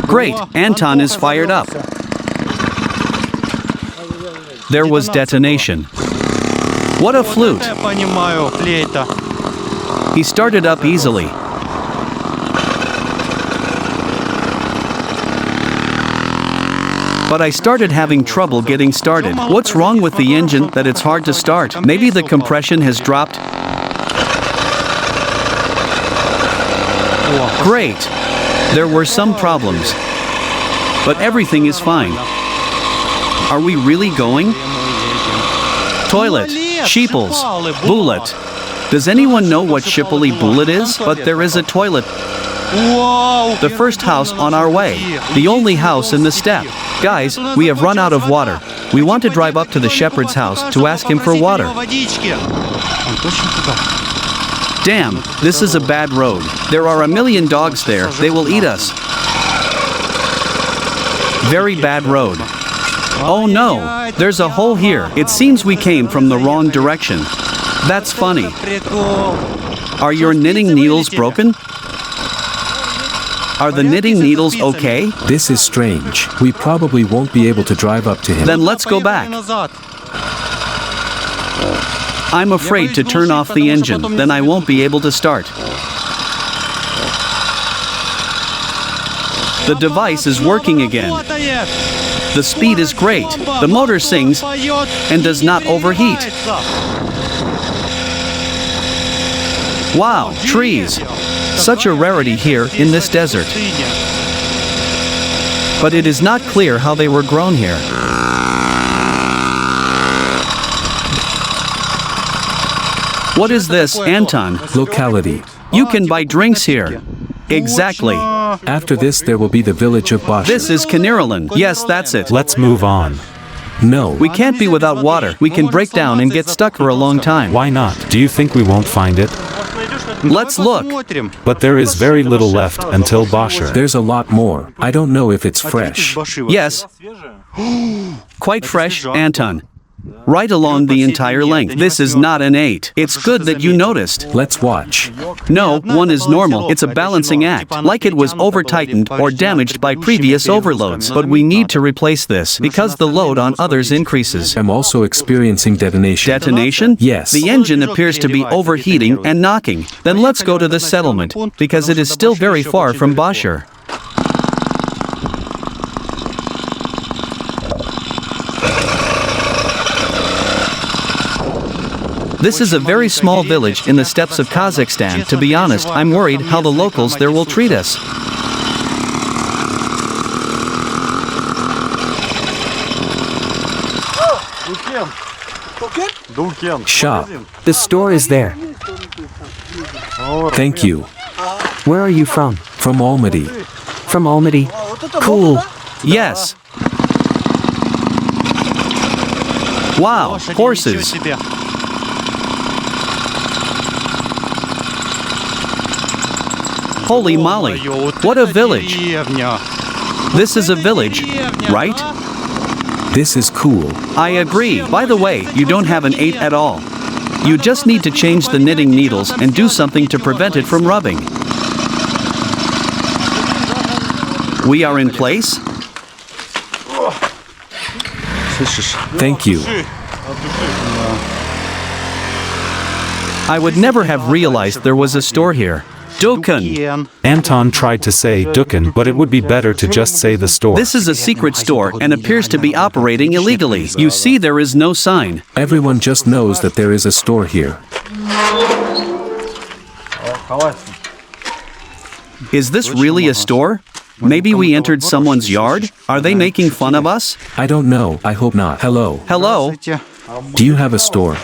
A: Great, Anton is fired up. There was detonation. What a flute! He started up easily. But I started having trouble getting started. What's wrong with the engine that it's hard to start? Maybe the compression has dropped? Great! There were some problems. But everything is fine. Are we really going? Toilet, sheeples, bullet. Does anyone know what Shipoli bullet is? But there is a toilet. The first house on our way. The only house in the steppe. Guys, we have run out of water. We want to drive up to the shepherd's house to ask him for water. Damn, this is a bad road. There are a million dogs there. They will eat us. Very bad road. Oh no, there's a hole here. It seems we came from the wrong direction. That's funny. Are your knitting needles broken? Are the knitting needles okay?
B: This is strange. We probably won't be able to drive up to him.
A: Then let's go back. I'm afraid to turn off the engine, then I won't be able to start. The device is working again. The speed is great. The motor sings and does not overheat. Wow, trees. Such a rarity here in this desert. But it is not clear how they were grown here. What is this, Anton?
B: Locality.
A: You can buy drinks here. Exactly.
B: After this there will be the village of Bosch.
A: This is Kaniralan. Yes, that's it.
F: Let's move on.
B: No.
A: We can't be without water. We can break down and get stuck for a long time.
F: Why not? Do you think we won't find it?
A: Let's look.
F: But there is very little left until Boscher.
B: There's a lot more. I don't know if it's fresh.
A: Yes. Quite fresh, Anton. Right along the entire length. This is not an 8. It's good that you noticed.
B: Let's watch.
A: No, 1 is normal. It's a balancing act, like it was over-tightened or damaged by previous overloads. But we need to replace this, because the load on others increases.
B: I'm also experiencing detonation.
A: Detonation?
B: Yes.
A: The engine appears to be overheating and knocking. Then let's go to the settlement, because it is still very far from Boscher. This is a very small village in the steppes of Kazakhstan. To be honest, I'm worried how the locals there will treat us.
B: Shop.
I: The store is there.
B: Thank you.
I: Where are you from?
B: From Almaty.
I: From Almaty. Cool.
A: Yes. Wow, horses. Holy moly, what a village. This is a village, right?
B: This is cool.
A: I agree. By the way, you don't have an 8 at all. You just need to change the knitting needles and do something to prevent it from rubbing. We are in place?
B: Thank you.
A: I would never have realized there was a store here. Dukan.
F: Anton tried to say Dukan, but it would be better to just say the store.
A: This is a secret store and appears to be operating illegally. You see, there is no sign.
B: Everyone just knows that there is a store here.
A: Is this really a store? Maybe we entered someone's yard? Are they making fun of us?
B: I don't know. I hope not. Hello.
A: Hello?
B: Do you have a store?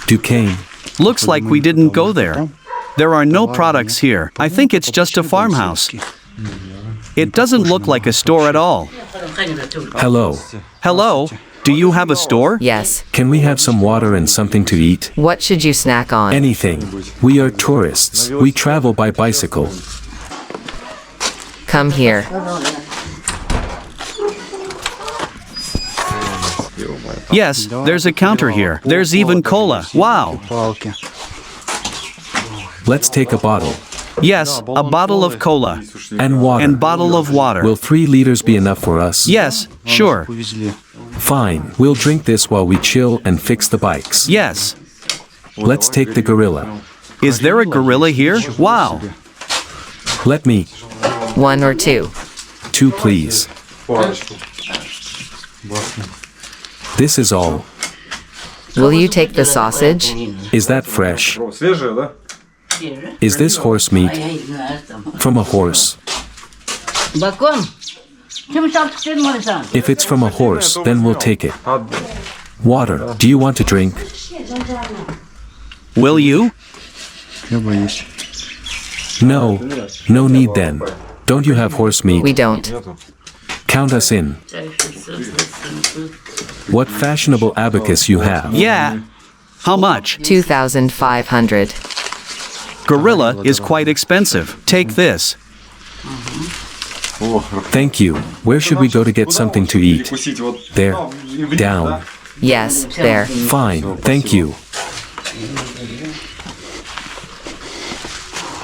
B: Duquesne.
A: Looks like we didn't go there. There are no products here. I think it's just a farmhouse. It doesn't look like a store at all.
B: Hello.
A: Hello? Do you have a store?
C: Yes.
B: Can we have some water and something to eat?
C: What should you snack on?
B: Anything. We are tourists. We travel by bicycle.
C: Come here.
A: Yes, there's a counter here. There's even cola. Wow.
B: Let's take a bottle.
A: Yes, a bottle of cola.
B: And water.
A: And bottle of water.
B: Will 3 liters be enough for us?
A: Yes, sure.
B: Fine. We'll drink this while we chill and fix the bikes.
A: Yes.
B: Let's take the gorilla.
A: Is there a gorilla here? Wow.
B: Let me.
C: 1 or 2?
B: 2, please. This is all.
C: Will you take the sausage?
B: Is that fresh? Is this horse meat? From a horse. If it's from a horse, then we'll take it. Water. Do you want to drink?
A: Will you?
B: No. No need then. Don't you have horse meat?
C: We don't.
B: Count us in. What fashionable abacus you have.
A: Yeah. How much?
C: 2,500.
A: Gorilla is quite expensive. Take this.
B: Thank you. Where should we go to get something to eat? There. Down.
C: Yes, there.
B: Fine. Thank you.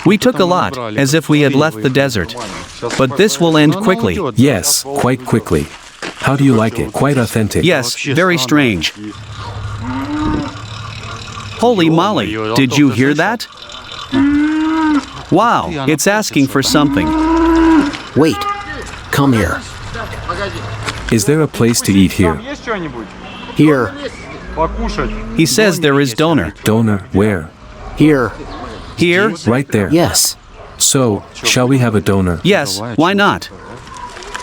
A: We took a lot, as if we had left the desert. But this will end quickly.
B: Yes, quite quickly. How do you like it? Quite authentic.
A: Yes, very strange. Holy moly, did you hear that? Wow, it's asking for something.
N: Wait, come here.
B: Is there a place to eat here?
N: Here.
A: He says there is donor.
B: Donor, where?
N: Here.
A: Here?
B: Right there.
N: Yes.
B: So, shall we have a donor?
A: Yes, why not?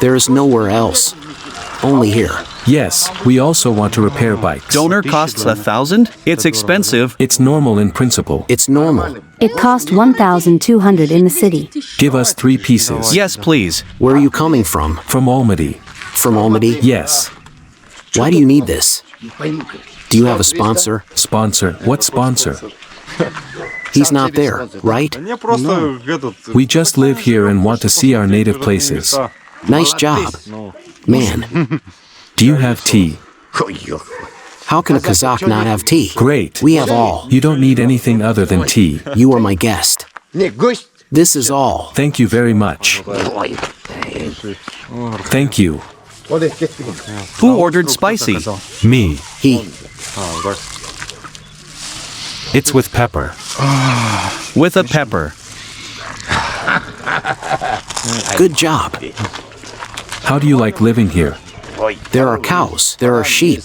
N: There is nowhere else. Only here.
B: Yes, we also want to repair bikes.
A: Donor costs 1,000? It's expensive.
B: It's normal in principle.
N: It's normal.
L: It cost 1,200 in the city.
B: Give us 3 pieces.
A: Yes, please.
N: Where are you coming from?
B: From Almaty.
N: From Almaty?
B: Yes.
N: Why do you need this? Do you have a sponsor?
B: Sponsor? What sponsor?
N: He's not there, right?
B: We just live here and want to see our native places.
N: Nice job. Man.
B: Do you have tea?
N: How can a Kazakh not have tea?
B: Great.
N: We have all.
B: You don't need anything other than tea.
N: You are my guest. This is all.
B: Thank you very much. Thank you.
A: Who ordered spicy?
F: Me.
N: He.
F: It's with pepper.
A: With a pepper.
N: Good job.
B: How do you like living here?
N: There are cows. There are sheep.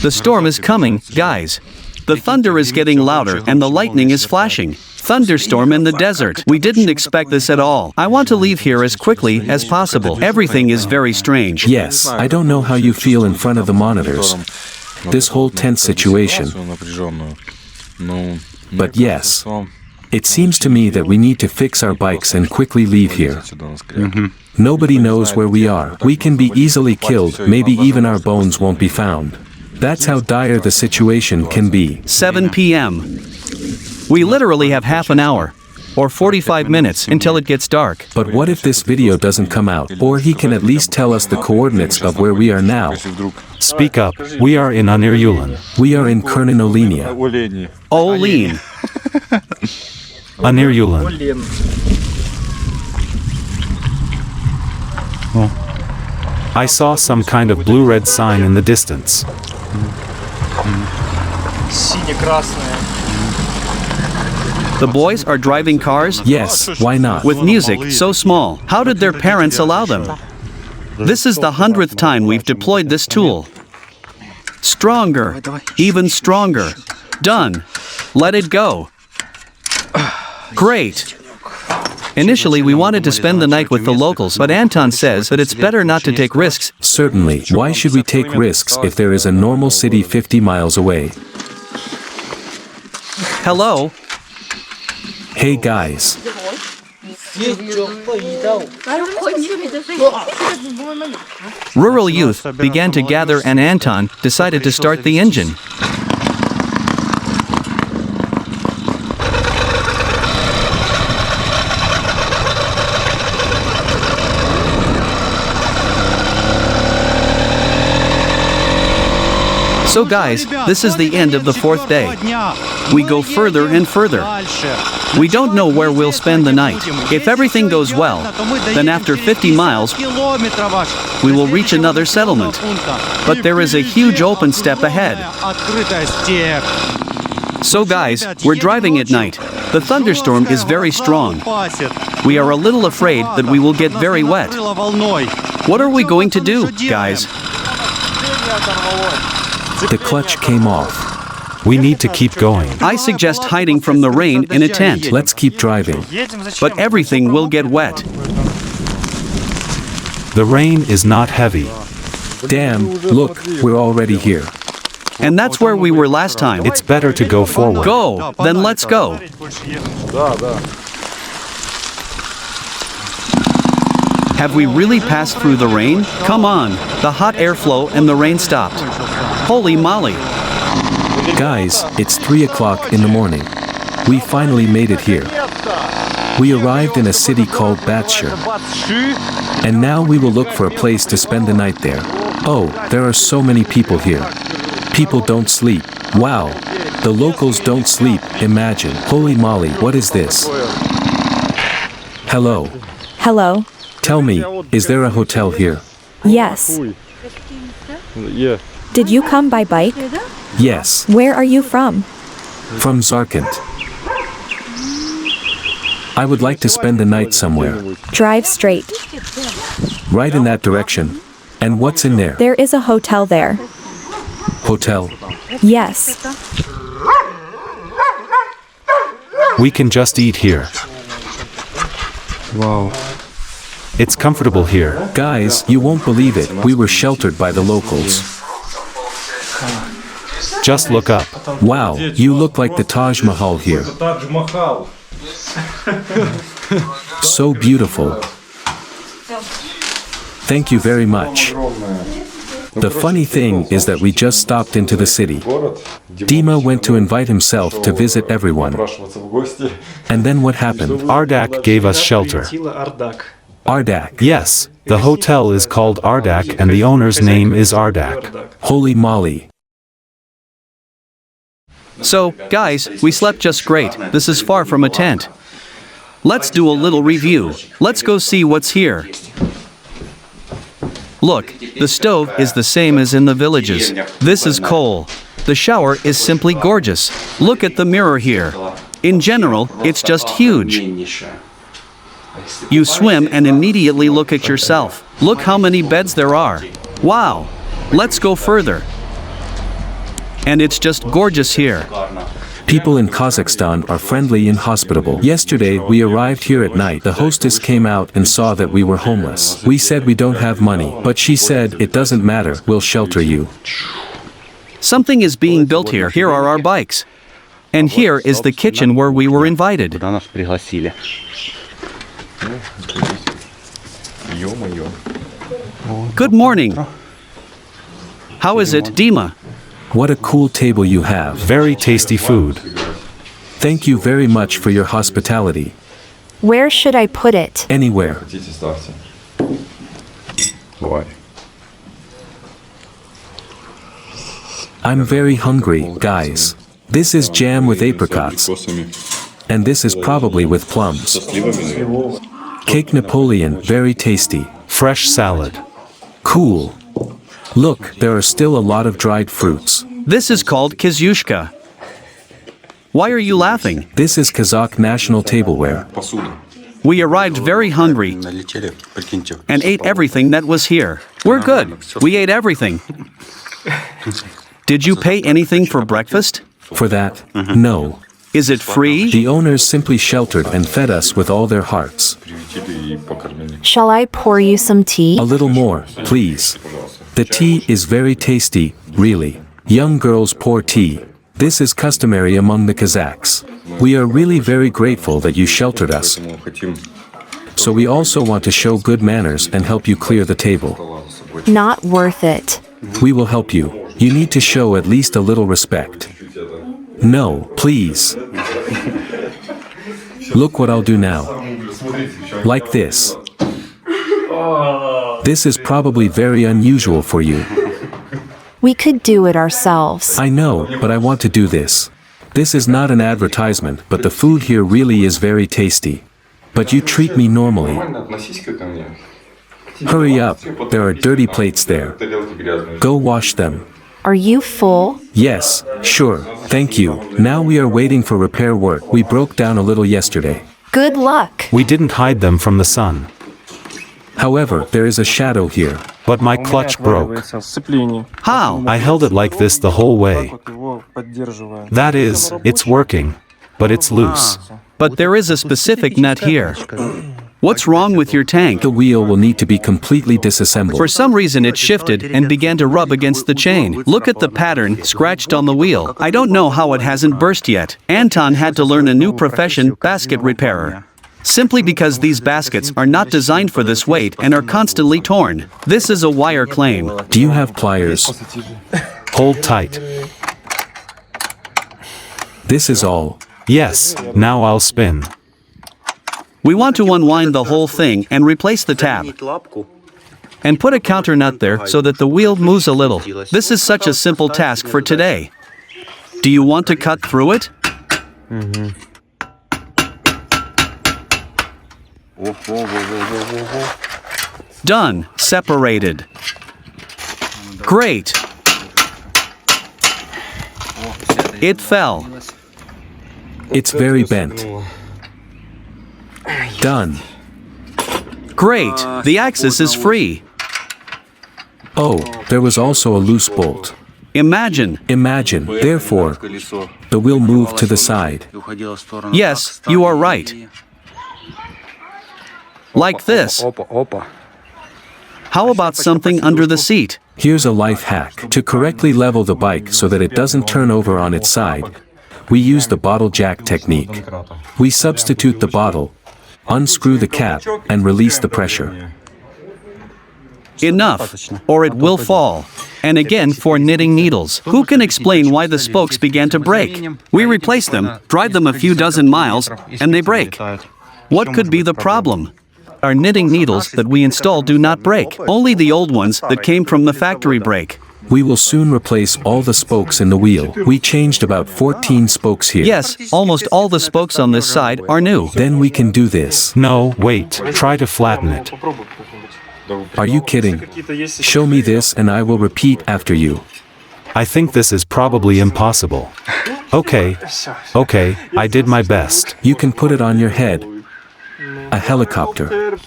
A: The storm is coming, guys. The thunder is getting louder and the lightning is flashing. Thunderstorm in the desert. We didn't expect this at all. I want to leave here as quickly as possible. Everything is very strange.
B: Yes, I don't know how you feel in front of the monitors. This whole tense situation. But yes, it seems to me that we need to fix our bikes and quickly leave here. Nobody knows where we are. We can be easily killed, maybe even our bones won't be found. That's how dire the situation can be.
A: 7 p.m. We literally have half an hour, or 45 minutes until it gets dark.
B: But what if this video doesn't come out, or he can at least tell us the coordinates of where we are now?
F: Speak up. We are in Anirulan.
B: We are in Kernanolinia.
A: Olean.
F: Anirulan. I saw some kind of blue-red sign in the distance.
A: The boys are driving cars?
B: Yes, why not?
A: With music so small. How did their parents allow them? This is the 100th time we've deployed this tool. Stronger. Even stronger. Done. Let it go. Great. Initially, we wanted to spend the night with the locals, but Anton says that it's better not to take risks.
B: Certainly. Why should we take risks if there is a normal city 50 miles away?
A: Hello?
B: Hey guys.
A: Rural youth began to gather and Anton decided to start the engine. So guys, this is the end of the 4th day. We go further and further. We don't know where we'll spend the night. If everything goes well, then after 50 miles, we will reach another settlement. But there is a huge open steppe ahead. So guys, we're driving at night. The thunderstorm is very strong. We are a little afraid that we will get very wet. What are we going to do, guys?
B: The clutch came off.
F: We need to keep going.
A: I suggest hiding from the rain in a tent.
B: Let's keep driving.
A: But everything will get wet.
F: The rain is not heavy.
B: Damn, look, we're already here.
A: And that's where we were last time.
F: It's better to go forward.
A: Go, then let's go. Have we really passed through the rain? Come on, the hot airflow and the rain stopped. Holy moly.
B: Guys, it's 3 o'clock in the morning. We finally made it here. We arrived in a city called Batshir. And now we will look for a place to spend the night there. Oh, there are so many people here. People don't sleep. Wow. The locals don't sleep, imagine. Holy moly, what is this? Hello.
O: Hello.
B: Tell me, is there a hotel here?
O: Yes. Did you come by bike?
B: Yes.
O: Where are you from?
B: From Zarkent. I would like to spend the night somewhere.
O: Drive straight.
B: Right in that direction. And what's in there?
O: There is a hotel there.
B: Hotel?
O: Yes.
F: We can just eat here.
B: Wow.
F: It's comfortable here.
B: Guys, you won't believe it. We were sheltered by the locals.
F: Just look up.
B: Wow, you look like the Taj Mahal here. So beautiful. Thank you very much. The funny thing is that we just stopped into the city. Dima went to invite himself to visit everyone. And then what happened?
F: Ardak gave us shelter.
B: Ardak?
F: Yes, the hotel is called Ardak and the owner's name is Ardak.
B: Holy moly.
A: So, guys, we slept just great. This is far from a tent. Let's do a little review. Let's go see what's here. Look, the stove is the same as in the villages. This is coal. The shower is simply gorgeous. Look at the mirror here. In general, it's just huge. You swim and immediately look at yourself. Look how many beds there are. Wow. Let's go further. And it's just gorgeous here.
B: People in Kazakhstan are friendly and hospitable. Yesterday, we arrived here at night. The hostess came out and saw that we were homeless. We said we don't have money, but she said, it doesn't matter, we'll shelter you.
A: Something is being built here. Here are our bikes. And here is the kitchen where we were invited. Good morning. How is it, Dima?
B: What a cool table you have.
F: Very tasty food.
B: Thank you very much for your hospitality.
O: Where should I put it?
B: Anywhere. I'm very hungry, guys. This is jam with apricots. And this is probably with plums. Cake Napoleon, very tasty.
F: Fresh salad.
B: Cool. Look, there are still a lot of dried fruits.
A: This is called kizyushka. Why are you laughing?
B: This is Kazakh national tableware.
A: We arrived very hungry and ate everything that was here. We're good. We ate everything. Did you pay anything for breakfast?
B: For that? No.
A: Is it free?
B: The owners simply sheltered and fed us with all their hearts.
O: Shall I pour you some tea?
B: A little more, please. The tea is very tasty, really. Young girls pour tea. This is customary among the Kazakhs. We are really very grateful that you sheltered us. So we also want to show good manners and help you clear the table.
O: Not worth it.
B: We will help you. You need to show at least a little respect. No, please. Look what I'll do now. Like this. This is probably very unusual for you.
O: We could do it ourselves.
B: I know, but I want to do this. This is not an advertisement, but the food here really is very tasty. But you treat me normally. Hurry up, there are dirty plates there. Go wash them.
O: Are you full?
B: Yes, sure, thank you. Now we are waiting for repair work. We broke down a little yesterday.
O: Good luck.
F: We didn't hide them from the sun.
B: However, there is a shadow here.
F: But my clutch broke.
A: How?
F: I held it like this the whole way. That is, it's working. But it's loose.
A: But there is a specific nut here. What's wrong with your tank?
B: The wheel will need to be completely disassembled.
A: For some reason it shifted and began to rub against the chain. Look at the pattern scratched on the wheel. I don't know how it hasn't burst yet. Anton had to learn a new profession, basket repairer. Simply because these baskets are not designed for this weight and are constantly torn. This is a wire claim.
B: Do you have pliers?
F: Hold tight.
B: This is all.
F: Yes, now I'll spin.
A: We want to unwind the whole thing and replace the tab. And put a counter nut there so that the wheel moves a little. This is such a simple task for today. Do you want to cut through it? Done. Separated. Great. It fell.
B: It's very bent. Done.
A: Great. The axis is free.
B: Oh, there was also a loose bolt.
A: Imagine.
B: Therefore, the wheel moved to the side.
A: Yes, you are right. Like this. How about something under the seat?
B: Here's a life hack. To correctly level the bike so that it doesn't turn over on its side, we use the bottle jack technique. We substitute the bottle, unscrew the cap, and release the pressure.
A: Enough, or it will fall. And again for knitting needles. Who can explain why the spokes began to break? We replace them, drive them a few dozen miles, and they break. What could be the problem? Our knitting needles that we install do not break. Only the old ones that came from the factory break.
B: We will soon replace all the spokes in the wheel. We changed about 14 spokes here.
A: Yes, almost all the spokes on this side are new.
B: Then we can do this.
F: No, wait. Try to flatten it.
B: Are you kidding? Show me this and I will repeat after you.
F: I think this is probably impossible. Okay, I did my best.
B: You can put it on your head. A helicopter.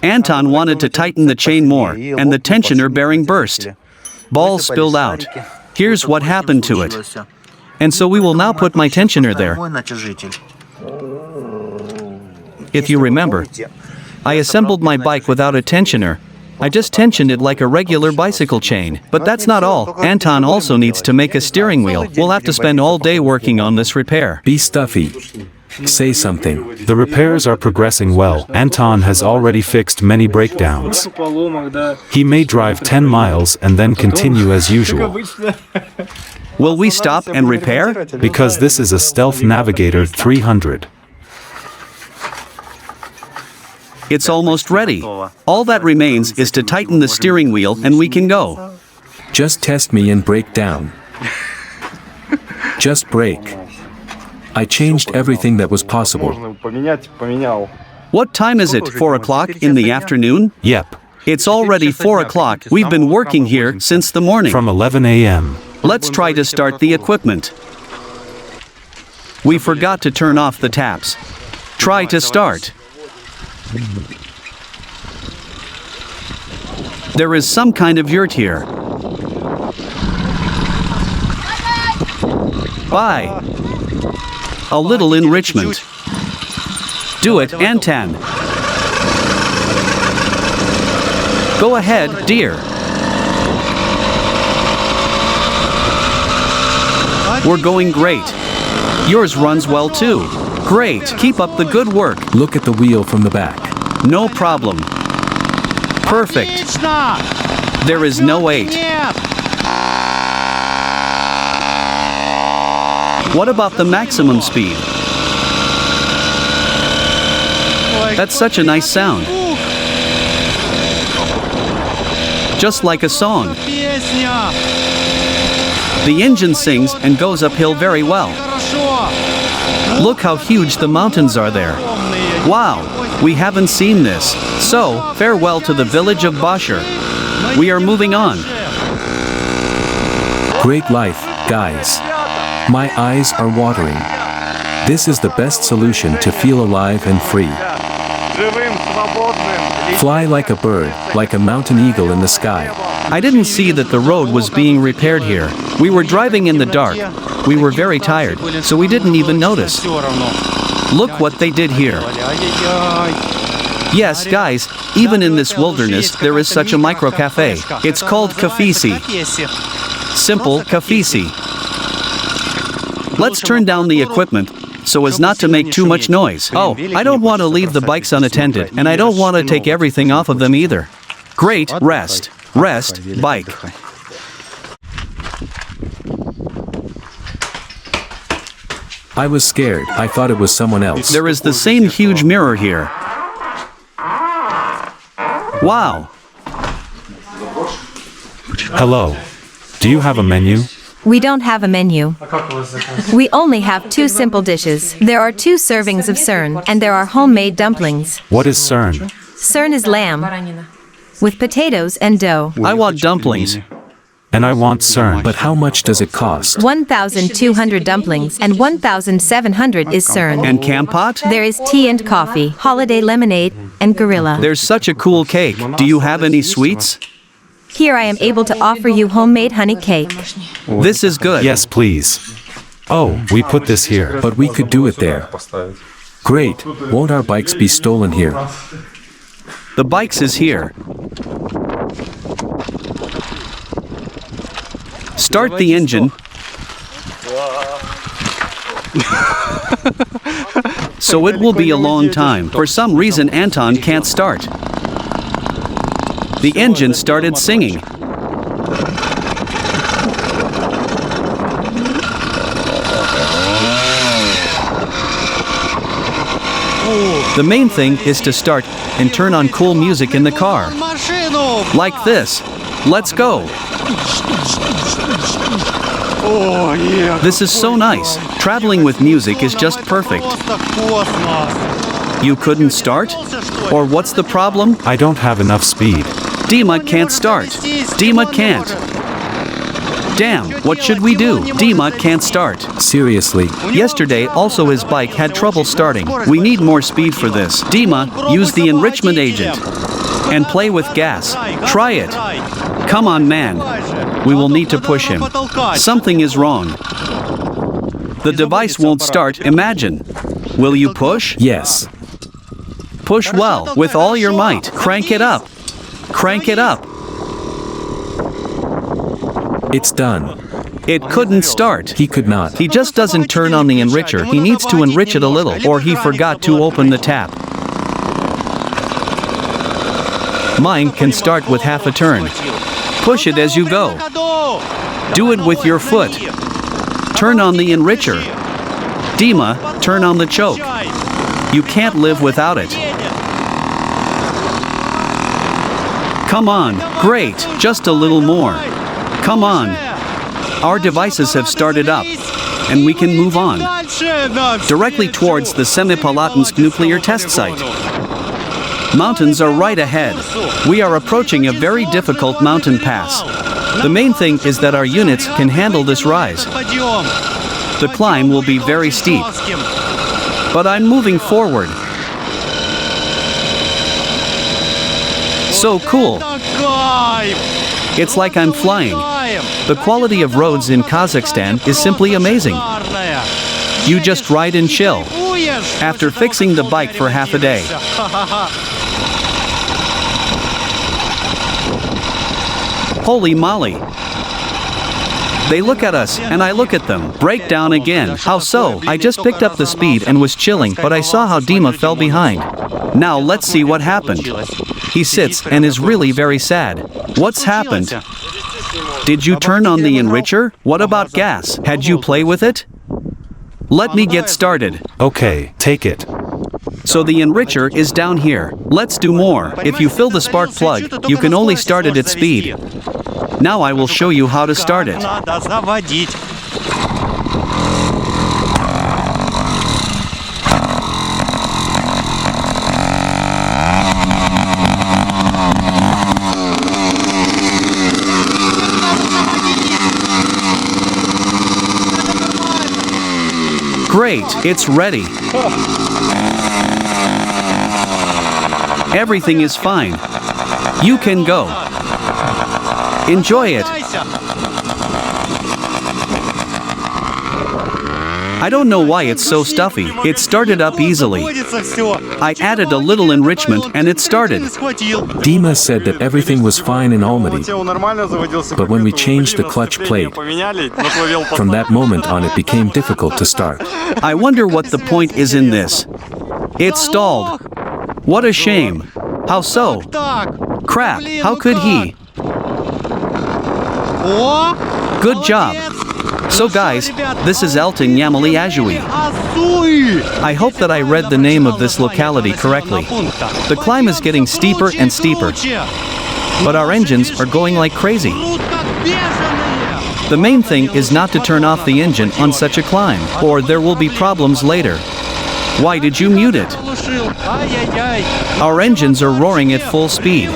A: Anton wanted to tighten the chain more, and the tensioner bearing burst. Balls spilled out. Here's what happened to it. And so we will now put my tensioner there. If you remember, I assembled my bike without a tensioner. I just tensioned it like a regular bicycle chain. But that's not all. Anton also needs to make a steering wheel. We'll have to spend all day working on this repair.
B: Be stuffy. Say something.
F: The repairs are progressing well. Anton has already fixed many breakdowns. He may drive 10 miles and then continue as usual.
A: Will we stop and repair?
F: Because this is a Stealth Navigator 300.
A: It's almost ready. All that remains is to tighten the steering wheel and we can go.
B: Just test me and break down. Just brake. I changed everything that was possible.
A: What time is it? 4 o'clock in the afternoon?
F: Yep.
A: It's already 4 o'clock. We've been working here since the morning.
F: From 11 a.m.
A: Let's try to start the equipment. We forgot to turn off the taps. Try to start. There is some kind of yurt here. Bye. A little enrichment. Do it, Anton. Go ahead, dear. We're going great. Yours runs well too. Great, keep up the good work.
B: Look at the wheel from the back.
A: No problem. Perfect. There is no weight. What about the maximum speed? That's such a nice sound. Just like a song. The engine sings and goes uphill very well. Look how huge the mountains are there. Wow, we haven't seen this. So, farewell to the village of Bosher. We are moving on.
B: Great life, guys. My eyes are watering. This is the best solution to feel alive and free. Fly like a bird, like a mountain eagle in the sky.
A: I didn't see that the road was being repaired here. We were driving in the dark. We were very tired, so we didn't even notice. Look what they did here. Yes, guys, even in this wilderness, there is such a micro cafe. It's called Kafisi. Simple Kafisi. Let's turn down the equipment so as not to make too much noise. Oh, I don't want to leave the bikes unattended, and I don't want to take everything off of them either. Great, rest. Rest, bike.
B: I was scared. I thought it was someone else.
A: There is the same huge mirror here. Wow.
F: Hello. Do you have a menu?
G: We don't have a menu. We only have 2 simple dishes. There are 2 servings of cern, and there are homemade dumplings.
F: What is cern?
G: Cern is lamb, with potatoes and dough.
A: I want dumplings.
F: And I want cern.
B: But how much does it cost?
G: 1,200 dumplings and 1,700 is cern.
A: And Kampot?
G: There is tea and coffee, holiday lemonade, and gorilla.
A: There's such a cool cake. Do you have any sweets?
G: Here I am able to offer you homemade honey cake.
A: This is good.
F: Yes, please. Oh, we put this here.
B: But we could do it there. Great. Won't our bikes be stolen here?
A: The bikes is here. Start the engine. So it will be a long time. For some reason Anton can't start. The engine started singing. The main thing is to start and turn on cool music in the car. Like this. Let's go. This is so nice. Traveling with music is just perfect. You couldn't start? Or what's the problem?
F: I don't have enough speed.
A: Dima can't start. Dima can't. Damn, what should we do? Dima can't start.
B: Seriously.
A: Yesterday also his bike had trouble starting. We need more speed for this. Dima, use the enrichment agent. And play with gas. Try it. Come on, man. We will need to push him. Something is wrong. The device won't start, imagine. Will you push?
B: Yes.
A: Push well, with all your might. Crank it up. Crank it up.
B: It's done.
A: It couldn't start.
B: He could not.
A: He just doesn't turn on the enricher. He needs to enrich it a little, or he forgot to open the tap. Mine can start with half a turn. Push it as you go. Do it with your foot. Turn on the enricher. Dima, turn on the choke. You can't live without it. Come on, great, just a little more. Come on. Our devices have started up, and we can move on. Directly towards the Semipalatinsk nuclear test site. Mountains are right ahead. We are approaching a very difficult mountain pass. The main thing is that our units can handle this rise. The climb will be very steep. But I'm moving forward. So cool. It's like I'm flying. The quality of roads in Kazakhstan is simply amazing. You just ride and chill. After fixing the bike for half a day. Holy moly. They look at us, and I look at them. Break down again. How so? I just picked up the speed and was chilling, but I saw how Dima fell behind. Now let's see what happened. He sits and is really very sad. What's happened? Did you turn on the enricher? What about gas? Had you play with it? Let me get started.
F: Okay, take it.
A: So the enricher is down here. Let's do more. If you fill the spark plug, you can only start it at speed. Now I will show you how to start it. Great. Great, it's ready. Everything is fine. You can go. Enjoy it. I don't know why it's so stuffy. It started up easily. I added a little enrichment and it started.
B: Dima said that everything was fine in Almaty, but when we changed the clutch plate, from that moment on it became difficult to start.
A: I wonder what the point is in this. It stalled. What a shame. How so? Crap, how could he? Good job. So guys, this is Elton Yamali Ajui. I hope that I read the name of this locality correctly. The climb is getting steeper and steeper, but our engines are going like crazy. The main thing is not to turn off the engine on such a climb, or there will be problems later. Why did you mute it? Our engines are roaring at full speed.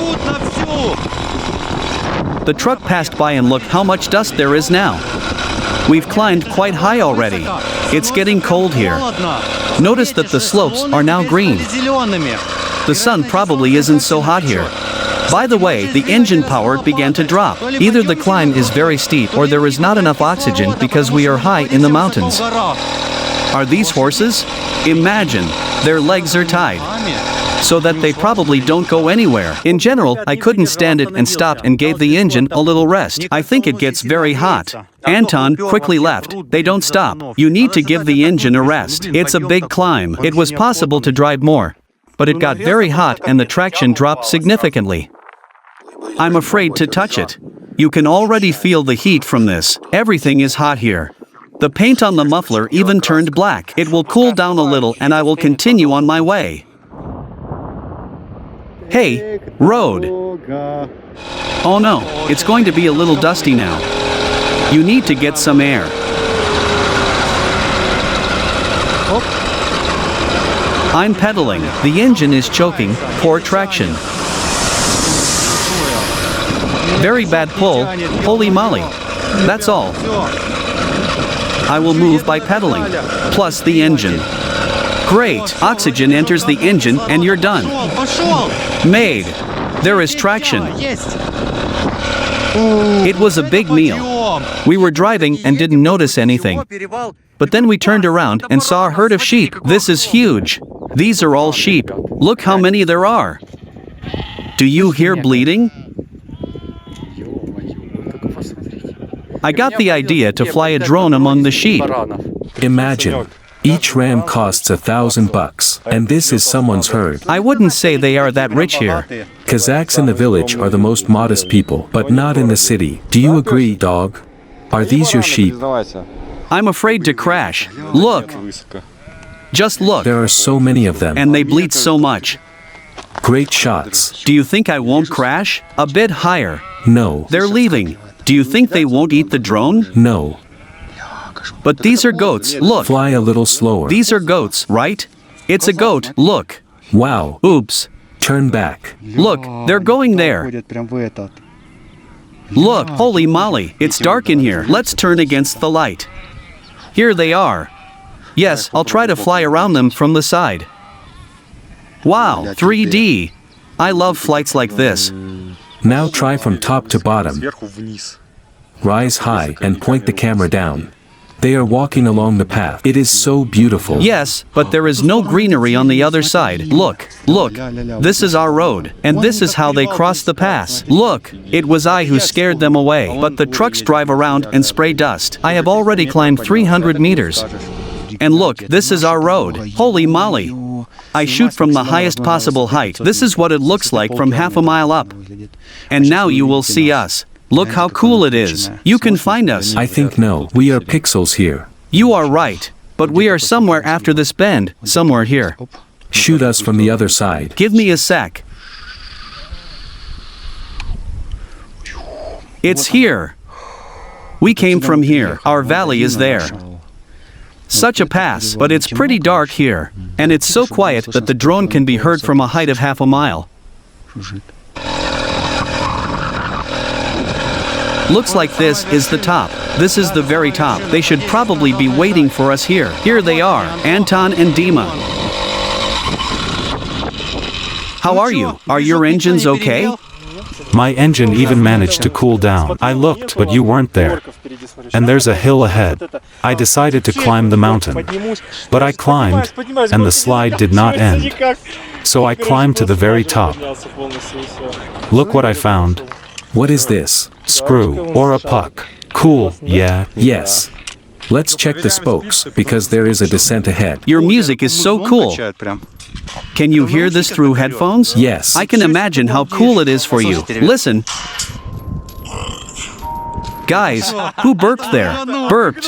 A: The truck passed by and look how much dust there is now. We've climbed quite high already. It's getting cold here. Notice that the slopes are now green. The sun probably isn't so hot here. By the way, the engine power began to drop. Either the climb is very steep or there is not enough oxygen because we are high in the mountains. Are these horses? Imagine, their legs are tied, so that they probably don't go anywhere. In general, I couldn't stand it and stopped and gave the engine a little rest. I think it gets very hot. Anton quickly left. They don't stop. You need to give the engine a rest. It's a big climb. It was possible to drive more, but it got very hot and the traction dropped significantly. I'm afraid to touch it. You can already feel the heat from this. Everything is hot here. The paint on the muffler even turned black. It will cool down a little and I will continue on my way. Hey, road. Oh no, it's going to be a little dusty now. You need to get some air. I'm pedaling. The engine is choking. Poor traction. Very bad pull. Holy moly. That's all. I will move by pedaling. Plus the engine. Great. Oxygen enters the engine and you're done. Made. There is traction. It was a big meal. We were driving and didn't notice anything. But then we turned around and saw a herd of sheep. This is huge. These are all sheep. Look how many there are. Do you hear bleating? I got the idea to fly a drone among the sheep.
B: Imagine. Each ram costs $1,000, and this is someone's herd.
A: I wouldn't say they are that rich here.
B: Kazakhs in the village are the most modest people, but not in the city. Do you agree, dog? Are these your sheep?
A: I'm afraid to crash. Look. Just look.
B: There are so many of them.
A: And they bleat so much.
B: Great shots.
A: Do you think I won't crash? A bit higher.
B: No.
A: They're leaving. Do you think they won't eat the drone?
B: No.
A: But these are goats, look.
B: Fly a little slower.
A: These are goats, right? It's a goat, look.
B: Wow.
A: Oops.
B: Turn back.
A: Look, they're going there. Look, holy moly, it's dark in here. Let's turn against the light. Here they are. Yes, I'll try to fly around them from the side. Wow, 3D. I love flights like this.
B: Now try from top to bottom. Rise high and point the camera down. They are walking along the path. It is so beautiful.
A: Yes, but there is no greenery on the other side. Look, look. This is our road, and this is how they cross the pass. Look, it was I who scared them away. But the trucks drive around and spray dust. I have already climbed 300 meters. And look, this is our road. Holy moly. I shoot from the highest possible height. This is what it looks like from half a mile up. And now you will see us. Look how cool it is. You can find us.
B: I think no. We are pixels here.
A: You are right. But we are somewhere after this bend. Somewhere here.
B: Shoot us from the other side.
A: Give me a sec. It's here. We came from here. Our valley is there. Such a pass, but it's pretty dark here. And it's so quiet that the drone can be heard from a height of half a mile. Looks like this is the top. This is the very top. They should probably be waiting for us here. Here they are, Anton and Dima. How are you? Are your engines okay?
F: My engine even managed to cool down. I looked, but you weren't there. And there's a hill ahead. I decided to climb the mountain. But I climbed, and the slide did not end. So I climbed to the very top. Look what I found.
B: What is this?
F: Screw, or a puck. Cool, yeah?
B: Yes. Let's check the spokes, because there is a descent ahead.
A: Your music is so cool. Can you hear this through headphones?
B: Yes.
A: I can imagine how cool it is for you. Listen. Guys, who burped there? Burped.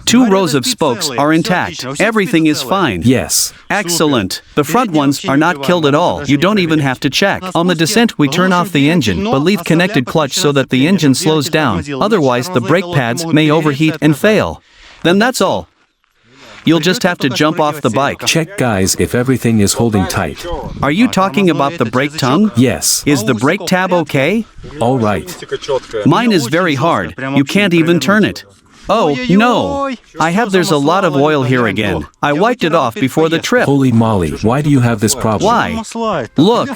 A: 2 rows of spokes are intact. Everything is fine.
B: Yes.
A: Excellent. The front ones are not killed at all. You don't even have to check. On the descent, we turn off the engine, but leave connected clutch so that the engine slows down. Otherwise, the brake pads may overheat and fail. Then that's all. You'll just have to jump off the bike.
B: Check, guys, if everything is holding tight.
A: Are you talking about the brake tongue?
B: Yes.
A: Is the brake tab okay?
B: All right.
A: Mine is very hard. You can't even turn it. Oh, no. There's a lot of oil here again. I wiped it off before the trip.
B: Holy moly, why do you have this problem?
A: Why? Look,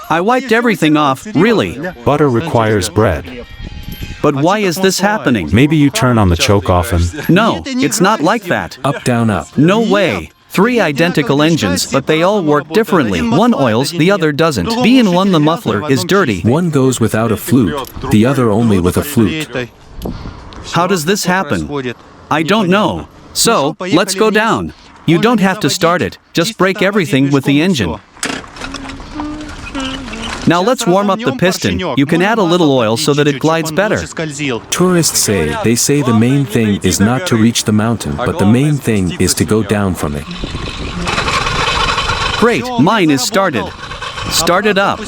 A: I wiped everything off, really.
F: Butter requires bread.
A: But why is this happening?
F: Maybe you turn on the choke often.
A: No, it's not like that.
B: Up, down, up.
A: No way. 3 identical engines, but they all work differently. One oils, the other doesn't. In one, the muffler is dirty.
B: One goes without a flute, the other only with a flute.
A: How does this happen? I don't know. So, let's go down. You don't have to start it, just break everything with the engine. Now let's warm up the piston. You can add a little oil so that it glides better.
B: Tourists say the main thing is not to reach the mountain, but the main thing is to go down from it.
A: Great, mine is started. Start it up.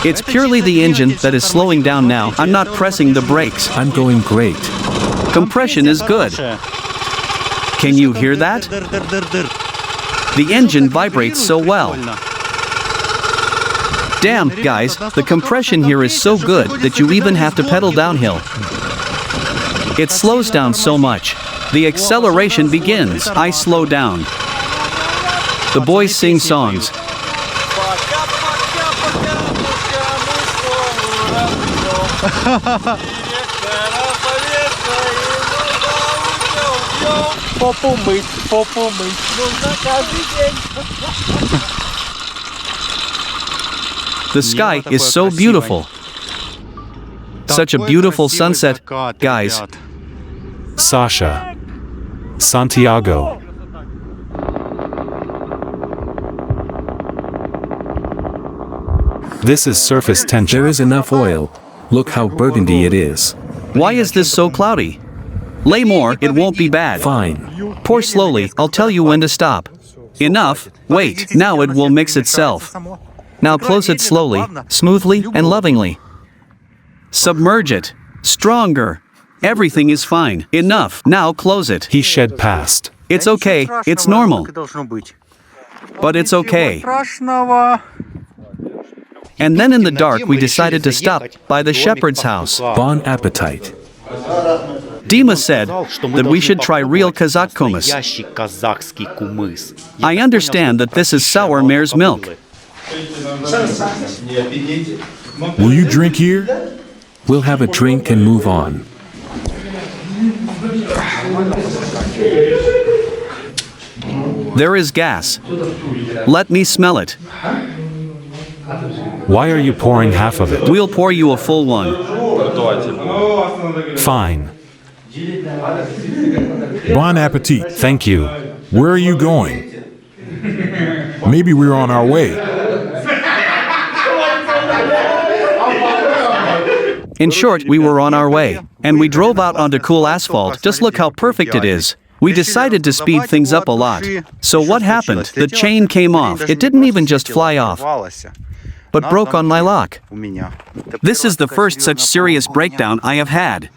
A: It's purely the engine that is slowing down now. I'm not pressing the brakes.
B: I'm going great.
A: Compression is good. Can you hear that? The engine vibrates so well. Damn, guys, the compression here is so good that you even have to pedal downhill. It slows down so much. The acceleration begins. I slow down. The boys sing songs. The sky is so beautiful. Such a beautiful sunset, guys.
F: Sasha. Santiago. This is surface tension.
B: There is enough oil. Look how burgundy it is.
A: Why is this so cloudy? Lay more, it won't be bad.
B: Fine.
A: Pour slowly, I'll tell you when to stop. Enough, wait, now it will mix itself. Now close it slowly, smoothly, and lovingly. Submerge it. Stronger. Everything is fine. Enough. Now close it.
F: He shed past.
A: It's okay. It's normal. But it's okay. And then in the dark we decided to stop by the shepherd's house.
B: Bon appetit.
A: Dima said that we should try real Kazakh kumis. I understand that this is sour mare's milk.
J: Will you drink here?
B: We'll have a drink and move on.
A: There is gas. Let me smell it.
F: Why are you pouring half of it?
A: We'll pour you a full one.
F: Fine.
J: Bon appetit.
F: Thank you.
J: Where are you going? Maybe we're on our way.
A: In short, we were on our way, and we drove out onto cool asphalt. Just look how perfect it is. We decided to speed things up a lot. So what happened? The chain came off. It didn't even just fly off, but broke on my lock. This is the first such serious breakdown I have had.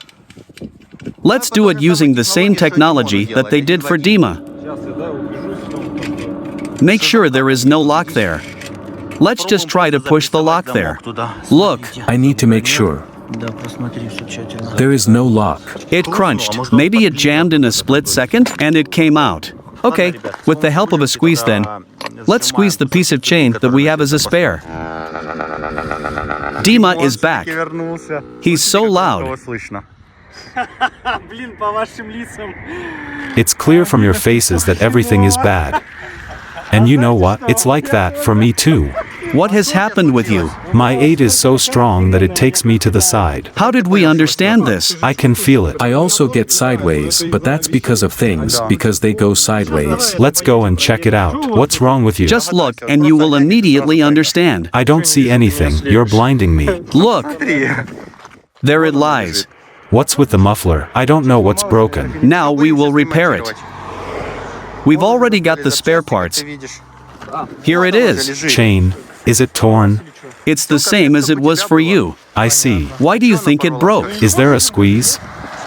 A: Let's do it using the same technology that they did for Dima. Make sure there is no lock there. Let's just try to push the lock there. Look.
B: I need to make sure. There is no lock.
A: It crunched. Maybe it jammed in a split second, and it came out. Okay, with the help of a squeeze then, let's squeeze the piece of chain that we have as a spare. Dima is back. He's so loud.
F: It's clear from your faces that everything is bad. And you know what? It's like that for me too.
A: What has happened with you?
F: My aid is so strong that it takes me to the side.
A: How did we understand this?
F: I can feel it.
B: I also get sideways, but that's because of things, because they go sideways.
F: Let's go and check it out. What's wrong with you?
A: Just look and you will immediately understand.
F: I don't see anything. You're blinding me.
A: Look. There it lies.
F: What's with the muffler? I don't know what's broken.
A: Now we will repair it. We've already got the spare parts. Here it is.
F: Chain. Is it torn?
A: It's the same as it was for you.
F: I see.
A: Why do you think it broke?
F: Is there a squeeze?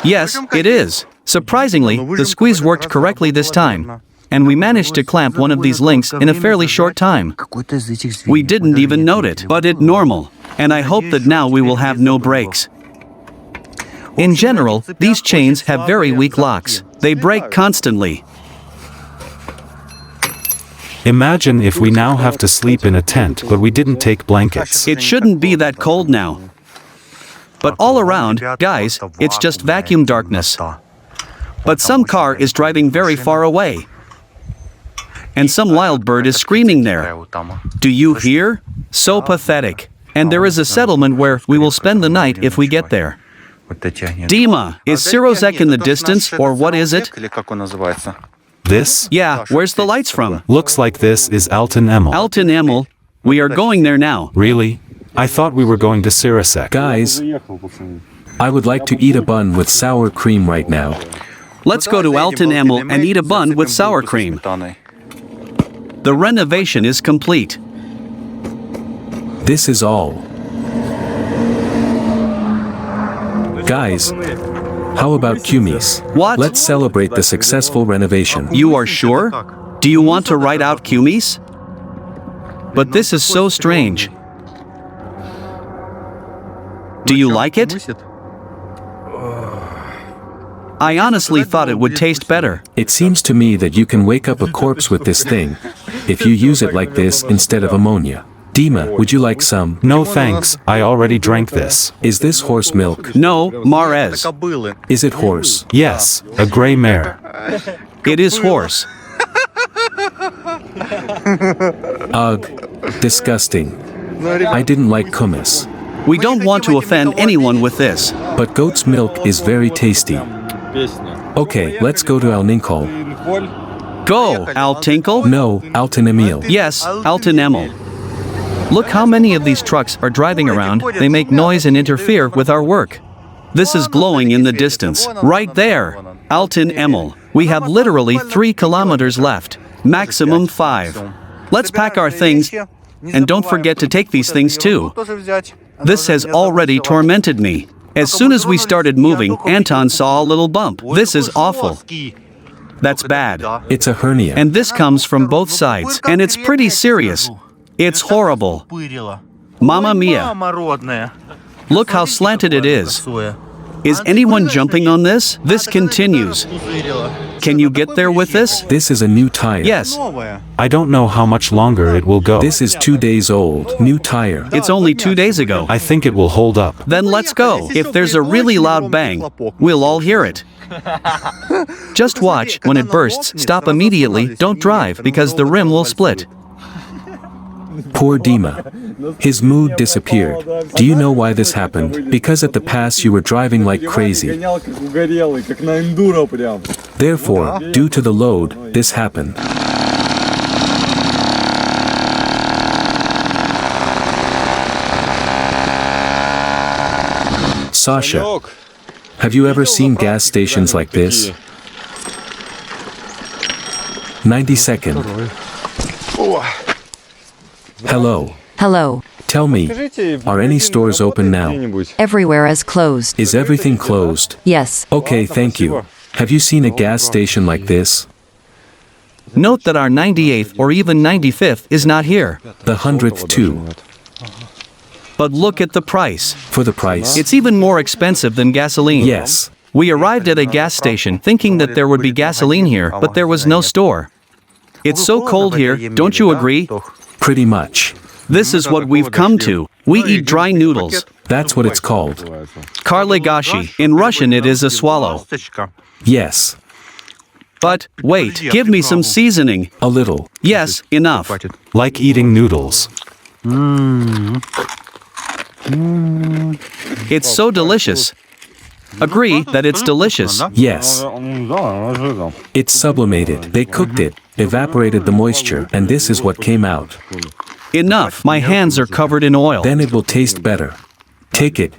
A: Yes, it is. Surprisingly, the squeeze worked correctly this time. And we managed to clamp one of these links in a fairly short time. We didn't even note it, but it's normal. And I hope that now we will have no breaks. In general, these chains have very weak locks. They break constantly.
F: Imagine if we now have to sleep in a tent, but we didn't take blankets.
A: It shouldn't be that cold now. But all around, guys, it's just vacuum darkness. But some car is driving very far away. And some wild bird is screaming there. Do you hear? So pathetic. And there is a settlement where we will spend the night if we get there. Dima, is Sirozek in the distance, or what is it?
F: This?
A: Yeah, where's the lights from?
F: Looks like this is Altan Emel.
A: Altan Emel? We are going there now.
F: Really? I thought we were going to Sirosek.
B: Guys, I would like to eat a bun with sour cream right now.
A: Let's go to Altan Emel and eat a bun with sour cream. The renovation is complete.
B: This is all. Guys, how about Kumis?
A: What?
B: Let's celebrate the successful renovation.
A: You are sure? Do you want to write out Kumis? But this is so strange. Do you like it? I honestly thought it would taste better.
B: It seems to me that you can wake up a corpse with this thing, if you use it like this instead of ammonia. Dima, would you like some?
F: No thanks, I already drank this.
B: Is this horse milk?
A: No, Marez.
B: Is it horse?
F: Yes, a gray mare.
A: It is horse.
B: Ugh, disgusting. I didn't like kumis.
A: We don't want to offend anyone with this.
B: But goat's milk is very tasty. Okay, let's go to Al Ninkol.
A: Go, Al Tinkle?
B: No, Altan Emil.
A: Yes, Altan Emel. Look how many of these trucks are driving around. They make noise and interfere with our work. This is glowing in the distance. Right there. Altan Emel. We have literally 3 kilometers left. Maximum 5. Let's pack our things. And don't forget to take these things too. This has already tormented me. As soon as we started moving, Anton saw a little bump. This is awful. That's bad.
B: It's a hernia.
A: And this comes from both sides. And it's pretty serious. It's horrible. Mamma mia. Look how slanted it is. Is anyone jumping on this? This continues. Can you get there with this?
B: This is a new tire.
A: Yes.
F: I don't know how much longer it will go.
B: This is 2 days old. New tire.
A: It's only 2 days ago.
F: I think it will hold up.
A: Then let's go. If there's a really loud bang, we'll all hear it. Just watch. When it bursts, stop immediately. Don't drive, because the rim will split.
B: Poor Dima. His mood disappeared. Do you know why this happened? Because at the pass you were driving like crazy. Therefore, due to the load, this happened. Sasha, have you ever seen gas stations like this? 90-second. Hello.
C: Hello.
B: Tell me, are any stores open now?
C: Everywhere is closed.
B: Is everything closed?
C: Yes.
B: Okay, thank you. Have you seen a gas station like this?
A: Note that our 98th or even 95th is not here.
B: The 100th too.
A: But look at the price.
B: For the price?
A: It's even more expensive than gasoline.
B: Yes.
A: We arrived at a gas station thinking that there would be gasoline here, but there was no store. It's so cold here, don't you agree?
B: Pretty much.
A: This is what we've come to. We eat dry noodles.
B: That's what it's called.
A: Karlegashi. In Russian it is a swallow.
B: Yes.
A: But, wait, give me some seasoning.
B: A little.
A: Yes, enough.
F: Like eating noodles.
A: It's so delicious. Agree that it's delicious.
B: Yes. It's sublimated. They cooked it, evaporated the moisture, and this is what came out.
A: Enough. My hands are covered in oil.
B: Then it will taste better. Take it.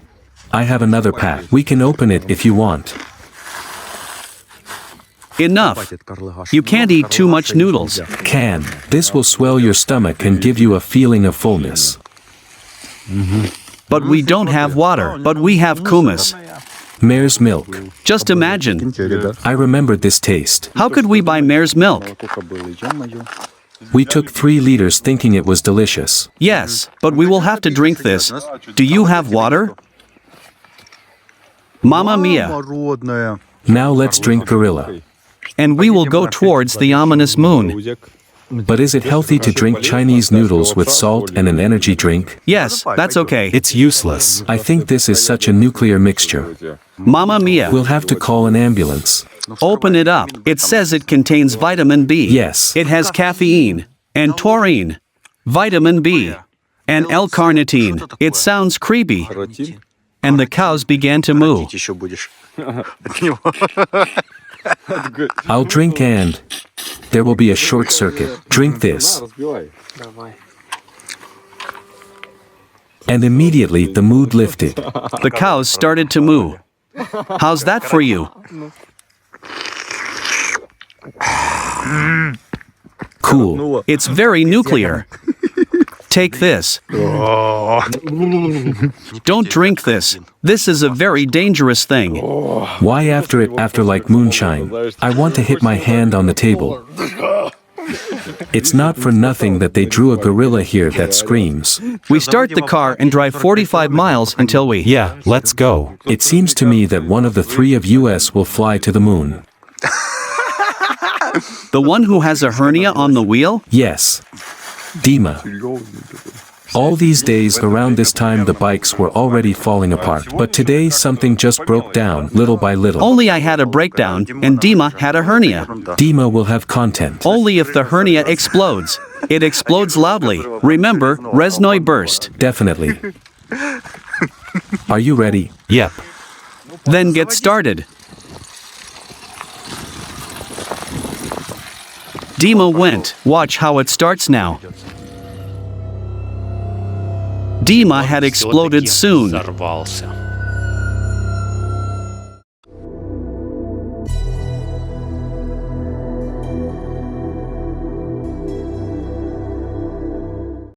B: I have another pack. We can open it if you want.
A: Enough. You can't eat too much noodles.
B: Can. This will swell your stomach and give you a feeling of fullness.
A: But we don't have water. But we have kumis.
B: Mare's milk.
A: Just imagine.
B: I remembered this taste.
A: How could we buy mare's milk?
B: We took 3 liters thinking it was delicious.
A: Yes, but we will have to drink this. Do you have water? Mamma mia.
B: Now let's drink gorilla.
A: And we will go towards the ominous moon.
B: But is it healthy to drink Chinese noodles with salt and an energy drink?
A: Yes, that's okay.
F: It's useless.
B: I think this is such a nuclear mixture.
A: Mamma mia.
B: We'll have to call an ambulance.
A: Open it up. It says it contains vitamin B.
B: Yes.
A: It has caffeine and taurine, vitamin B, and L-carnitine. It sounds creepy. And the cows began to moo.
B: I'll drink and there will be a short circuit. Drink this. And immediately the mood lifted.
A: The cows started to moo. How's that for you?
B: Cool.
A: It's very nuclear. Take this. Don't drink this. This is a very dangerous thing.
B: Why after it, after like moonshine? I want to hit my hand on the table. It's not for nothing that they drew a gorilla here that screams.
A: We start the car and drive 45 miles until we...
F: Yeah, let's go.
B: It seems to me that one of the 3 of US will fly to the moon.
A: The one who has a hernia on the wheel?
B: Yes. Dima. All these days around this time the bikes were already falling apart, but today something just broke down, little by little.
A: Only I had a breakdown, and Dima had a hernia.
B: Dima will have content.
A: Only if the hernia explodes. It explodes loudly. Remember, Resnoy burst.
B: Definitely. Are you ready?
F: Yep.
A: Then get started. Dima went. Watch how it starts now. Dima had exploded soon.